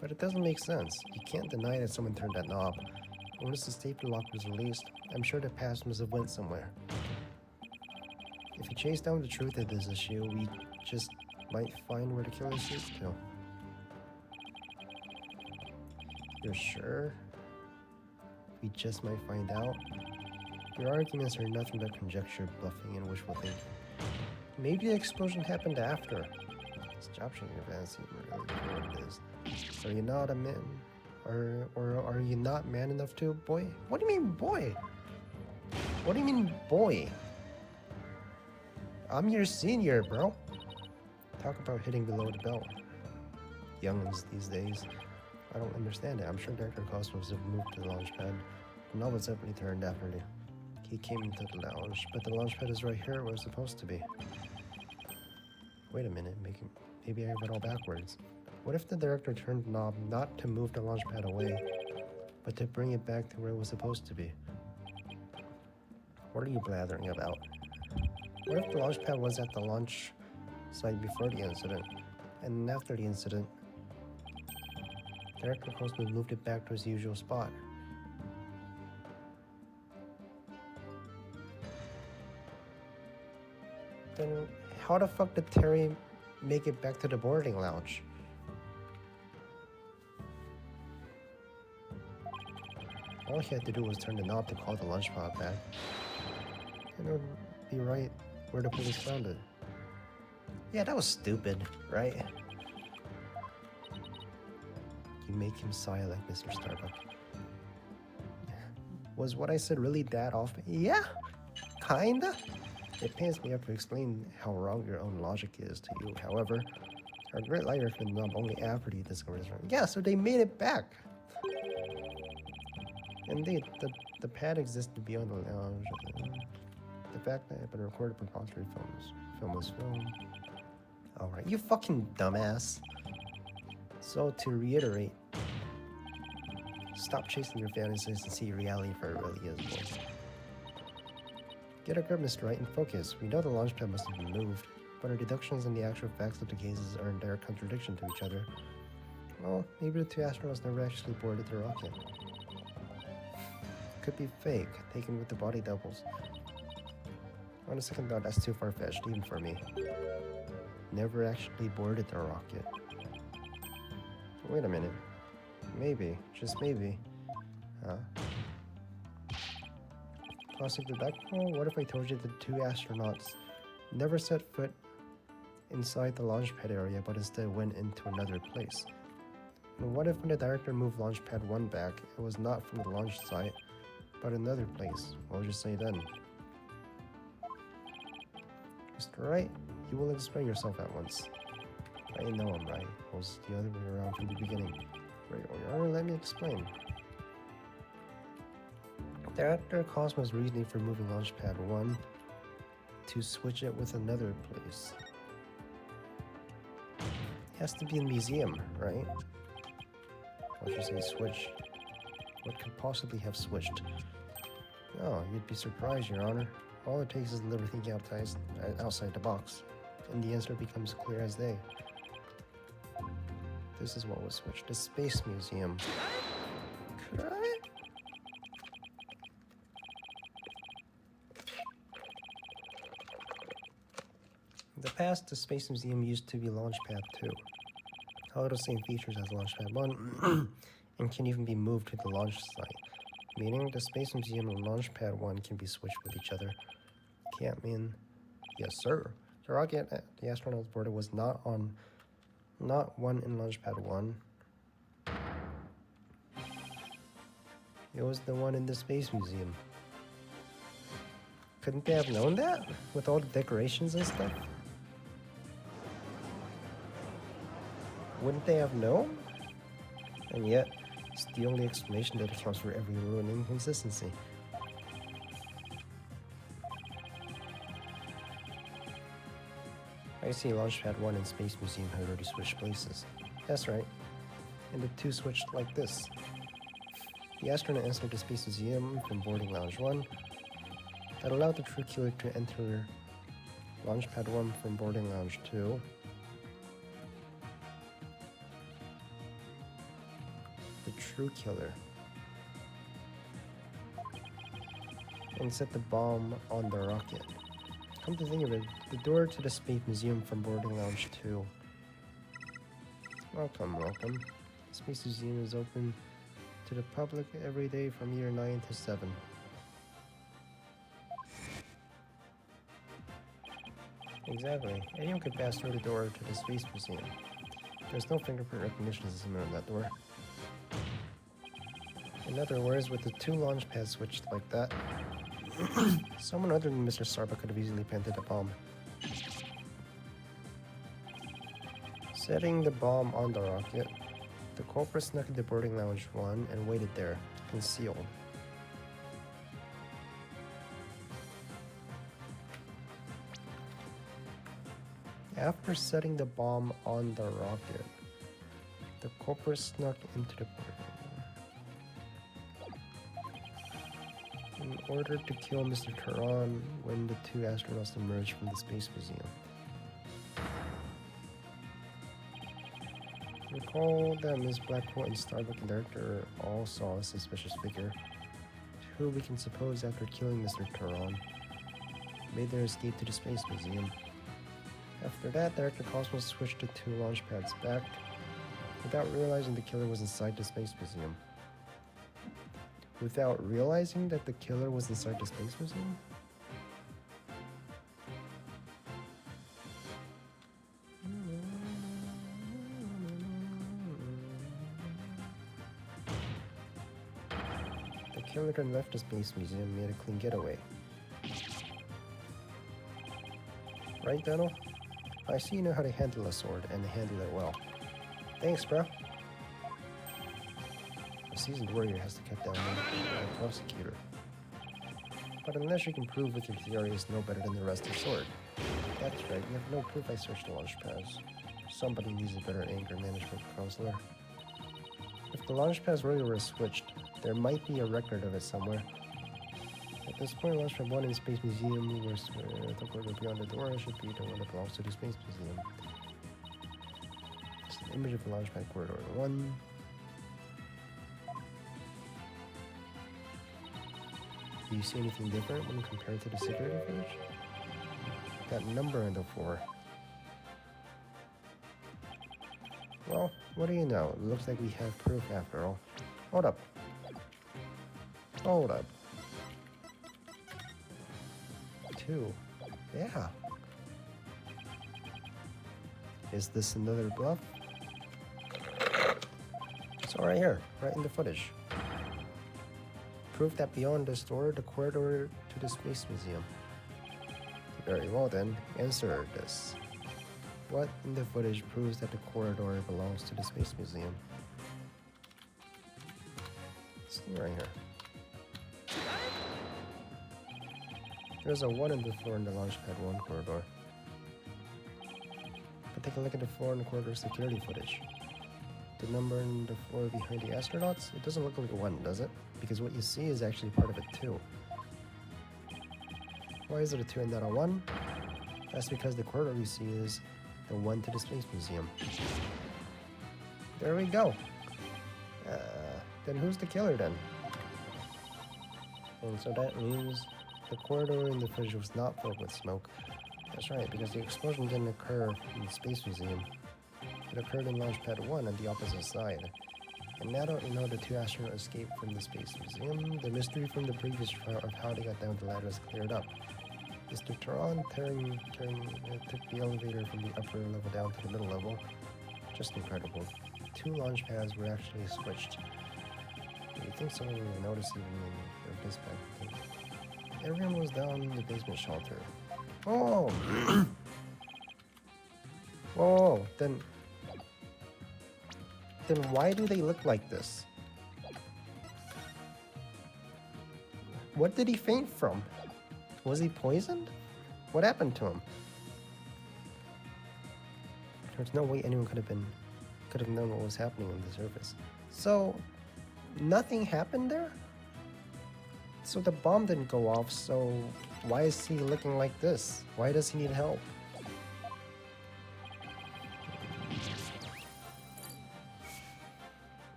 But it doesn't make sense. You can't deny that someone turned that knob. Once the safety lock was released, I'm sure the past must have went somewhere. If you chase down the truth of this issue, we just might find where the killer escaped to. You're sure? We just might find out? Your arguments are nothing but conjecture, bluffing, and wishful thinking. Maybe the explosion happened after. This job shouldn't your fancy, really what it is. Are you not a man? Or are you not man enough to, boy? What do you mean, boy? What do you mean, boy? I'm your senior, bro. Talk about hitting below the belt. Youngins these days. I don't understand it. I'm sure Dr. Cosmos have moved to the launch pad. No one's ever returned after he came into the lounge, but the launch pad is right here where it's supposed to be. Wait a minute, maybe I have it all backwards. What if the director turned the knob not to move the launch pad away, but to bring it back to where it was supposed to be? What are you blathering about? What if the launch pad was at the launch site before the incident, and after the incident, Director Cosmos moved it back to its usual spot? Then how the fuck did Terry make it back to the boarding lounge? All he had to do was turn the knob to call the lunch pod back. And it would be right where the police found it. Yeah, that was stupid, right? You make him sigh like Mr. Starbuck. Was what I said really that off? Yeah, kinda. It pains me up to explain how wrong your own logic is to you. However, our great liar can not only after he discovers wrong. Yeah, so they made it back. Indeed, the pad existed beyond the lounge. The fact that it had been recorded preposterous films. Film was film. Alright, you fucking dumbass. So to reiterate, stop chasing your fantasies and see reality for it really is, boys. Get a grip, Mr. Wright, and focus. We know the launch pad must have been moved, but our deductions and the actual facts of the cases are in direct contradiction to each other. Well, maybe the two astronauts never actually boarded the rocket. Could be fake, taken with the body doubles. On a second thought, that's too far-fetched, even for me. Never actually boarded the rocket. Wait a minute. Maybe, just maybe. Huh? Possibly back? Oh, what if I told you the two astronauts never set foot inside the launch pad area, but instead went into another place? And what if when the director moved launch pad 1 back, it was not from the launch site, but another place? What would you say then? Mr. Wright, you will explain yourself at once. I know I'm right. It was the other way around from the beginning. Right, let me explain. Director Cosmo's reasoning for moving Launchpad 1 to switch it with another place. It has to be a museum, right? What should I say switch? What could possibly have switched? Oh, you'd be surprised, Your Honor. All it takes is a little thinking outside the box, and the answer becomes clear as day. This is what was switched. The Space Museum. Could I? In the past, the Space Museum used to be Launchpad 2. It had the same features as Launchpad 1, and can even be moved to the launch site. Meaning, the Space Museum and Launchpad 1 can be switched with each other. Can't mean, yes sir. The rocket the astronauts boarded was not one in Launchpad 1. It was the one in the Space Museum. Couldn't they have known that? With all the decorations and stuff? Wouldn't they have known? And yet, it's the only explanation that accounts for every rule and inconsistency. I see Launchpad 1 and Space Museum had already switched places. That's right. And the two switched like this. The astronaut entered the Space Museum from boarding Lounge 1. That allowed the True Killer to enter Launchpad 1 from boarding Lounge 2. The True Killer. And set the bomb on the rocket. Come to think of it, the door to the Space Museum from boarding Lounge 2. Welcome, welcome. The Space Museum is open to the public every day from year 9 to 7. Exactly. Anyone could pass through the door to the Space Museum. There's no fingerprint recognition system on that door. In other words, with the two launch pads switched like that, someone other than Mr. Starbuck could have easily planted a bomb. Setting the bomb on the rocket, the culprit snuck into boarding lounge 1 and waited there, concealed. After setting the bomb on the rocket, the culprit snuck into the boarding in order to kill Mr. Tehran when the two astronauts emerged from the Space Museum. Recall that Ms. Blackwell and Starbuck and Director all saw a suspicious figure, who we can suppose after killing Mr. Tehran, made their escape to the Space Museum. After that, Director Cosmos switched the two launch pads back, without realizing the killer was inside the Space Museum. Without realizing that the killer was inside the Space Museum? killer then left the Space Museum and made a clean getaway. Right, Donald? I see you know how to handle a sword, and handle it well. Thanks, bro. A seasoned warrior has to cut down a prosecutor. But unless you can prove with your theory is no better than the rusty sword. That's right, you have no proof I searched the launch pads. Somebody needs a better anger management counselor. If the launch pads really were switched, there might be a record of it somewhere. At this point, launch pad 1 in Space Museum, where the corridor beyond the door should be the one that belongs to the Space Museum. It's an image of the launch pad corridor 1. Do you see anything different when compared to the security footage? That number on the floor. Well, what do you know? It looks like we have proof after all. Hold up. Hold up. 2. Yeah. Is this another bluff? It's all right here, right in the footage. Proof that beyond this door, the corridor to the Space Museum. Very well then, answer this. What in the footage proves that the corridor belongs to the Space Museum? See right here. There's a 1 on the floor in the Launchpad 1 corridor. But take a look at the floor in the corridor security footage. The number on the floor behind the astronauts, it doesn't look like a 1, does it? Because what you see is actually part of a 2. Why is it a 2 and not a 1? That's because the corridor we see is the 1 to the Space Museum. There we go. Then who's the killer then? And so that means the corridor in the footage was not filled with smoke. That's right, because the explosion didn't occur in the Space Museum. It occurred in Launchpad 1 on the opposite side. And now that we know the 2 astronauts escaped from the Space Museum, the mystery from the previous trial of how they got down the ladder is cleared up. Mr. Tehran took the elevator from the upper level down to the middle level. Just incredible. 2 launch pads were actually switched. You'd think someone would notice even in their dispatch. Everyone was down in the basement shelter. Oh! Oh, then why do they look like this? What did he faint from? Was he poisoned? What happened to him? There's no way anyone could have known what was happening on the surface. So nothing happened there? So the bomb didn't go off, so why is he looking like this? Why does he need help?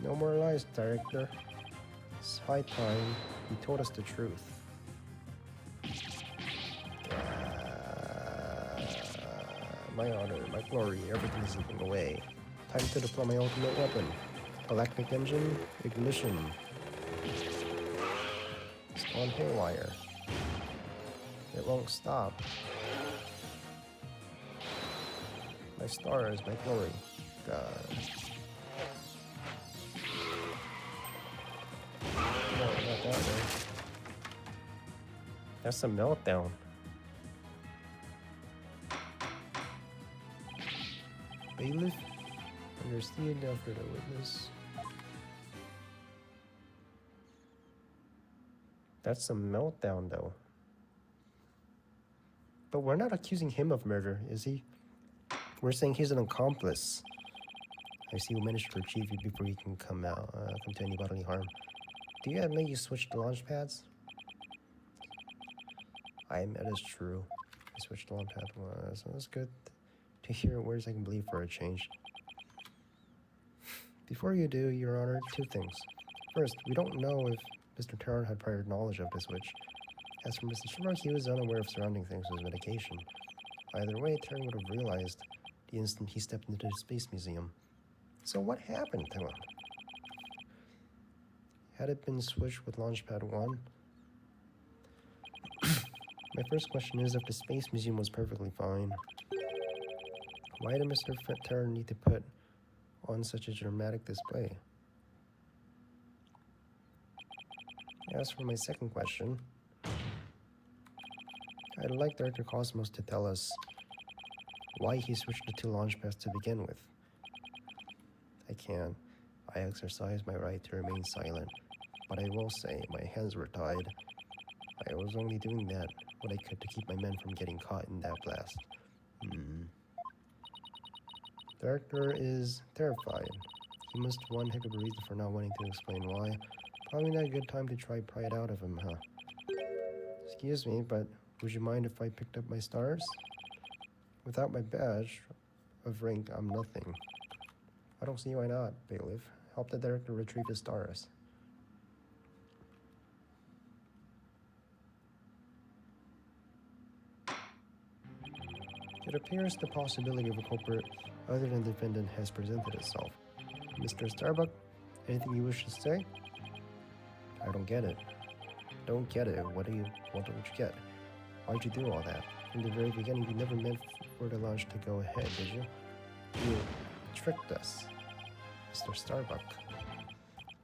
No more lies, director. It's high time you told us the truth. My honor, my glory, everything is slipping away. Time to deploy my ultimate weapon. Electric engine, ignition. It's gone haywire. It won't stop. My stars, my glory. God. No, not that way. That's a meltdown. Bailiff? Understand after the witness. That's a meltdown, though. But we're not accusing him of murder, is he? We're saying he's an accomplice. I see you managed to retrieve it before you can come to any bodily harm. Do you admit you switched the launch pads? I admit it's true. I switched the launch pad once. So that's good to hear words I can believe for a change. Before you do, Your Honor, 2 things. First, we don't know if Mr. Tehran had prior knowledge of the switch. As for Mr. Shamrock, he was unaware of surrounding things with medication. Either way, Tehran would have realized the instant he stepped into the Space Museum. So what happened to him? Had it been switched with Launchpad 1? My first question is if the Space Museum was perfectly fine. Why did Mr. Terror need to put on such a dramatic display? As for my second question, I'd like Director Cosmos to tell us why he switched the two launchpads to begin with. I can. I exercise my right to remain silent, but I will say my hands were tied. I was only doing that what I could to keep my men from getting caught in that blast. Director is terrified. He must have one heck of a reason for not wanting to explain why. Probably not a good time to try pry it out of him, huh? Excuse me, but would you mind if I picked up my stars? Without my badge of rank, I'm nothing. I don't see why not, bailiff. Help the director retrieve his stars. It appears the possibility of a culprit other than the defendant has presented itself. Mr. Starbuck, anything you wish to say? I don't get it. Don't get it. What don't you get? Why'd you do all that? From the very beginning, you never meant for the launch to go ahead, did you? You tricked us, Mr. Starbuck.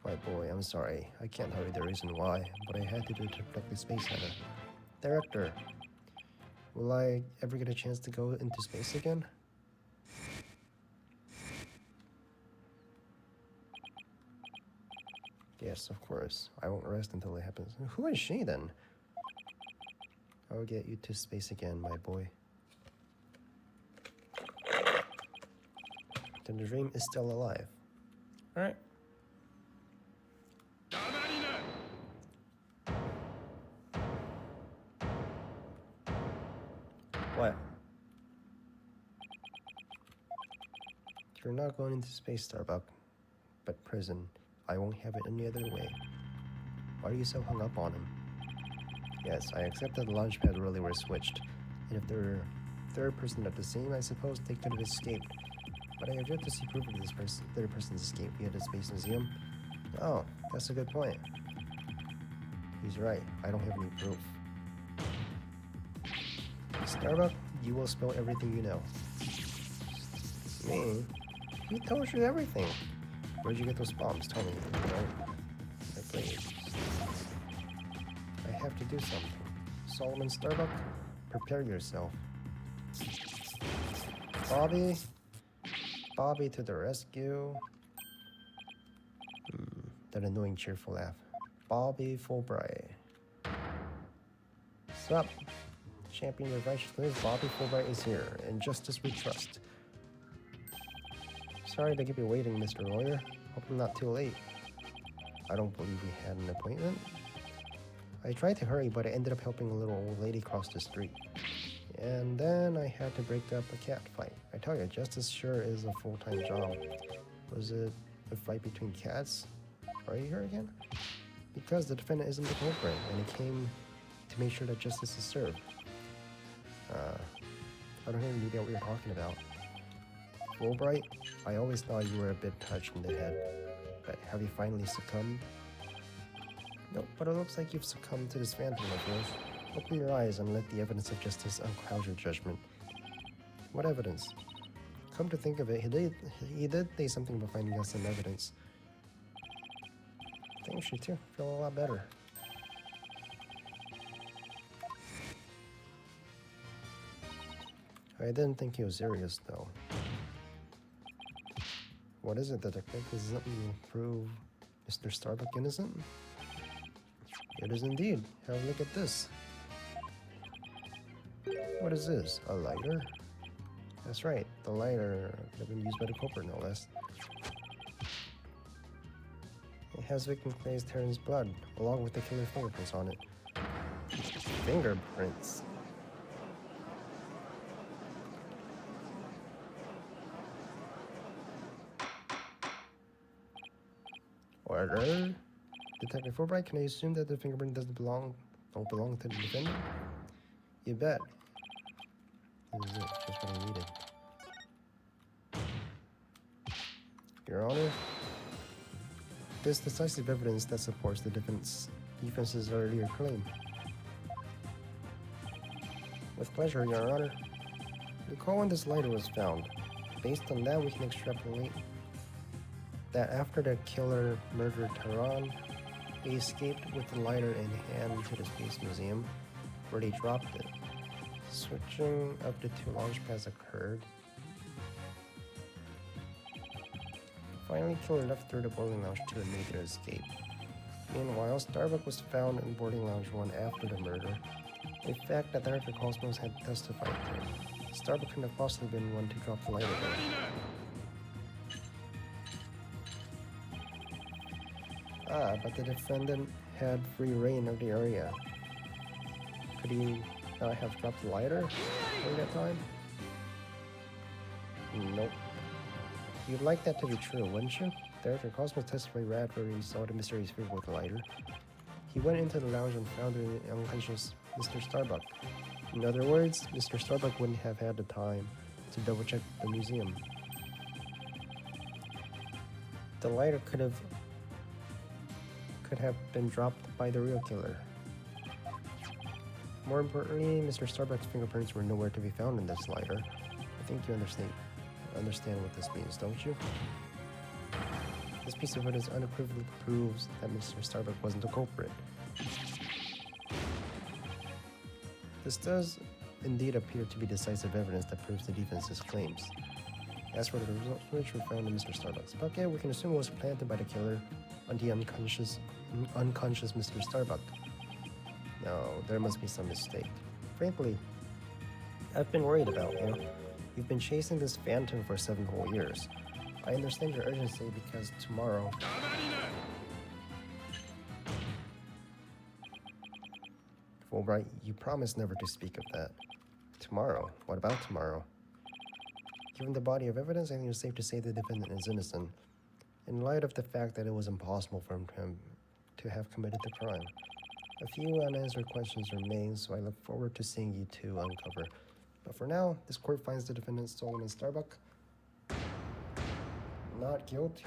My boy, I'm sorry. I can't tell you the reason why, but I had to do it to protect the Space Center. Director, will I ever get a chance to go into space again? Yes, of course. I won't rest until it happens. Who is she then? I'll get you to space again, my boy. Then the dream is still alive. Alright. What? You're not going into space, Starbuck. But prison. I won't have it any other way. Why are you so hung up on him? Yes, I accept that the launchpad really were switched. And if the third person did the same, I suppose they could have escaped. But I have yet to see proof of this third person's escape via the Space Museum. Oh, that's a good point. He's right. I don't have any proof. Starbuck, you will spill everything you know. Me? Who told you everything? Where'd you get those bombs? Tell me, right? Please. I have to do something. Solomon Starbuck, prepare yourself. Bobby to the rescue. That annoying cheerful laugh. Bobby Fulbright. Sup? Champion of righteousness, Bobby Fulbright is here. In justice we trust. Sorry to keep you waiting, Mr. Lawyer. Hope I'm not too late. I don't believe we had an appointment. I tried to hurry, but I ended up helping a little old lady cross the street. And then I had to break up a cat fight. I tell you, justice sure is a full-time job. Was it a fight between cats? Are you here again? Because the defendant isn't the culprit, and he came to make sure that justice is served. I don't even know what you're talking about. Fulbright, I always thought you were a bit touched in the head, but have you finally succumbed? Nope, but it looks like you've succumbed to this phantom of yours. Open your eyes and let the evidence of justice uncloud your judgment. What evidence? Come to think of it, he did say something about finding us some evidence. Thanks, you too. Feel a lot better. I didn't think he was serious, though. What is it, detective? Is something to prove Mr. Starbuck innocent? It is indeed. Have a look at this. What is this? A lighter? That's right. The lighter could have been used by the culprit, no less. It has victim Clay's Terran's blood, along with the killer's fingerprints on it. Fingerprints? Order? Detective Fulbright, can I assume that the fingerprint don't belong to the defendant? You bet. This is it, just what I needed. Your Honor, There's decisive evidence that supports the defense's earlier claim. With pleasure, Your Honor. Recall when this lighter was found. Based on that, we can extrapolate that after the killer murdered Tehran, they escaped with the lighter in hand to the Space Museum, where they dropped it. Switching of the two launch pads occurred. Finally, killer left through the boarding lounge 2 and made their escape. Meanwhile, Starbuck was found in boarding lounge 1 after the murder, a fact that Director Cosmos had testified to. Starbuck couldn't have possibly been one to drop the lighter there. But the defendant had free reign of the area. Could he not have dropped the lighter during that time? Nope. You'd like that to be true, wouldn't you? Director Cosmos testified right after he saw the mysterious figure with the lighter. He went into the lounge and found an unconscious Mr. Starbuck. In other words, Mr. Starbuck wouldn't have had the time to double-check the museum. The lighter could have been dropped by the real killer. More importantly, Mr. Starbuck's fingerprints were nowhere to be found in this lighter. I think you understand what this means, don't you? This piece of evidence unequivocally proves that Mr. Starbuck wasn't the culprit. This does indeed appear to be decisive evidence that proves the defense's claims. As for the results which were found in Mr. Starbuck's bucket, we can assume it was planted by the killer on the unconscious Mr. Starbuck. No, there must be some mistake. Frankly, I've been worried about you. You've been chasing this phantom for 7 whole years. I understand your urgency because tomorrow... Fulbright, you promised never to speak of that. Tomorrow? What about tomorrow? Given the body of evidence, I think it's safe to say the defendant is innocent, in light of the fact that it was impossible for him to have committed the crime. A few unanswered questions remain, so I look forward to seeing you two uncover. But for now, this court finds the defendant Solomon Starbuck not guilty.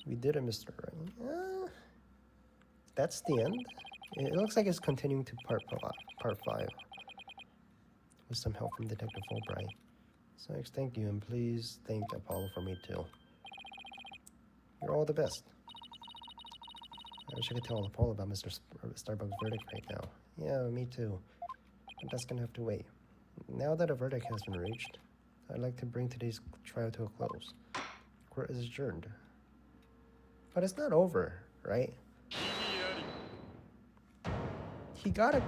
We did it, Mr. Right. That's the end. It looks like it's continuing to part 5. With some help from Detective Fulbright. So thank you, and please thank Apollo for me too. You're all the best. I wish I could tell Apollo about Mr. Starbuck's verdict right now. Yeah, me too. But that's gonna have to wait. Now that a verdict has been reached, I'd like to bring today's trial to a close. Court is adjourned. But it's not over, right? He got it.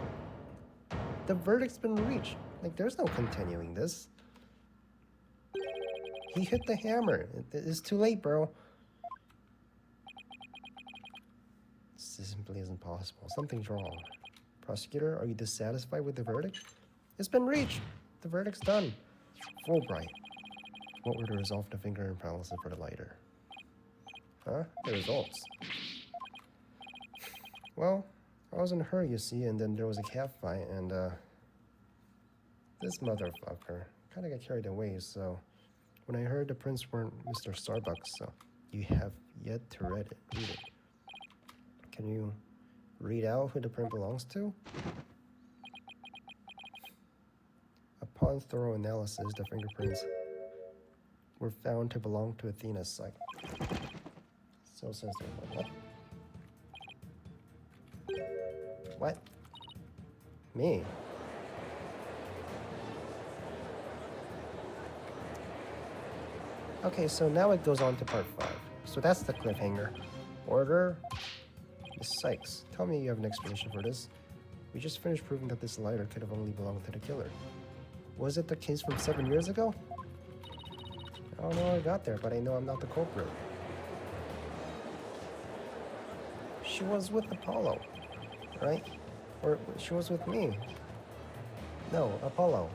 The verdict's been reached. Like, there's no continuing this. He hit the hammer. It's too late, bro. This simply isn't possible. Something's wrong. Prosecutor, are you dissatisfied with the verdict? It's been reached. The verdict's done. Fulbright. What were the results of the fingerprint analysis for the lighter? Huh? The results. Well, I was in a hurry, you see, and then there was a cat fight, and this motherfucker kind of got carried away, so when I heard the prints weren't Mr. Starbucks, so you have yet to read it. Can you read out who the print belongs to? Upon thorough analysis, the fingerprints were found to belong to Athena's site. So says the what? What? Me? Okay, so now it goes on to part 5. So that's the cliffhanger. Order. Miss Sykes, tell me you have an explanation for this. We just finished proving that this lighter could have only belonged to the killer. Was it the case from 7 years ago? I don't know how I got there, but I know I'm not the culprit. She was with Apollo, right? Or she was with me. No, Apollo.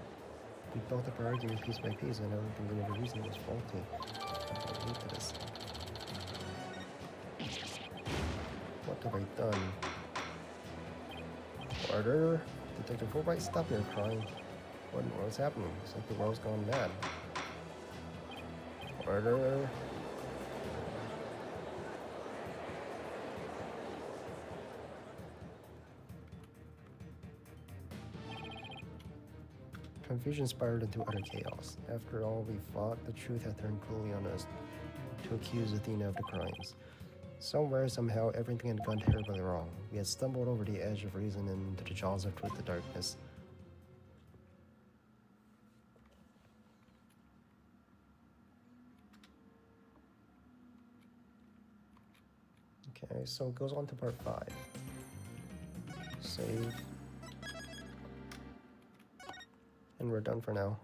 We built up our argument piece by piece, and I don't believe the reason was faulty. I believe this. have I done? Order? Detective Fulbright, stop your crying. What's happening? It's like the world's gone mad. Order? Confusion spiraled into utter chaos. After all we fought, the truth had turned cruelly on us to accuse Athena of the crimes. Somewhere, somehow, everything had gone terribly wrong. We had stumbled over the edge of reason and into the jaws of truth and darkness. Okay, so it goes on to part 5. Save. And we're done for now.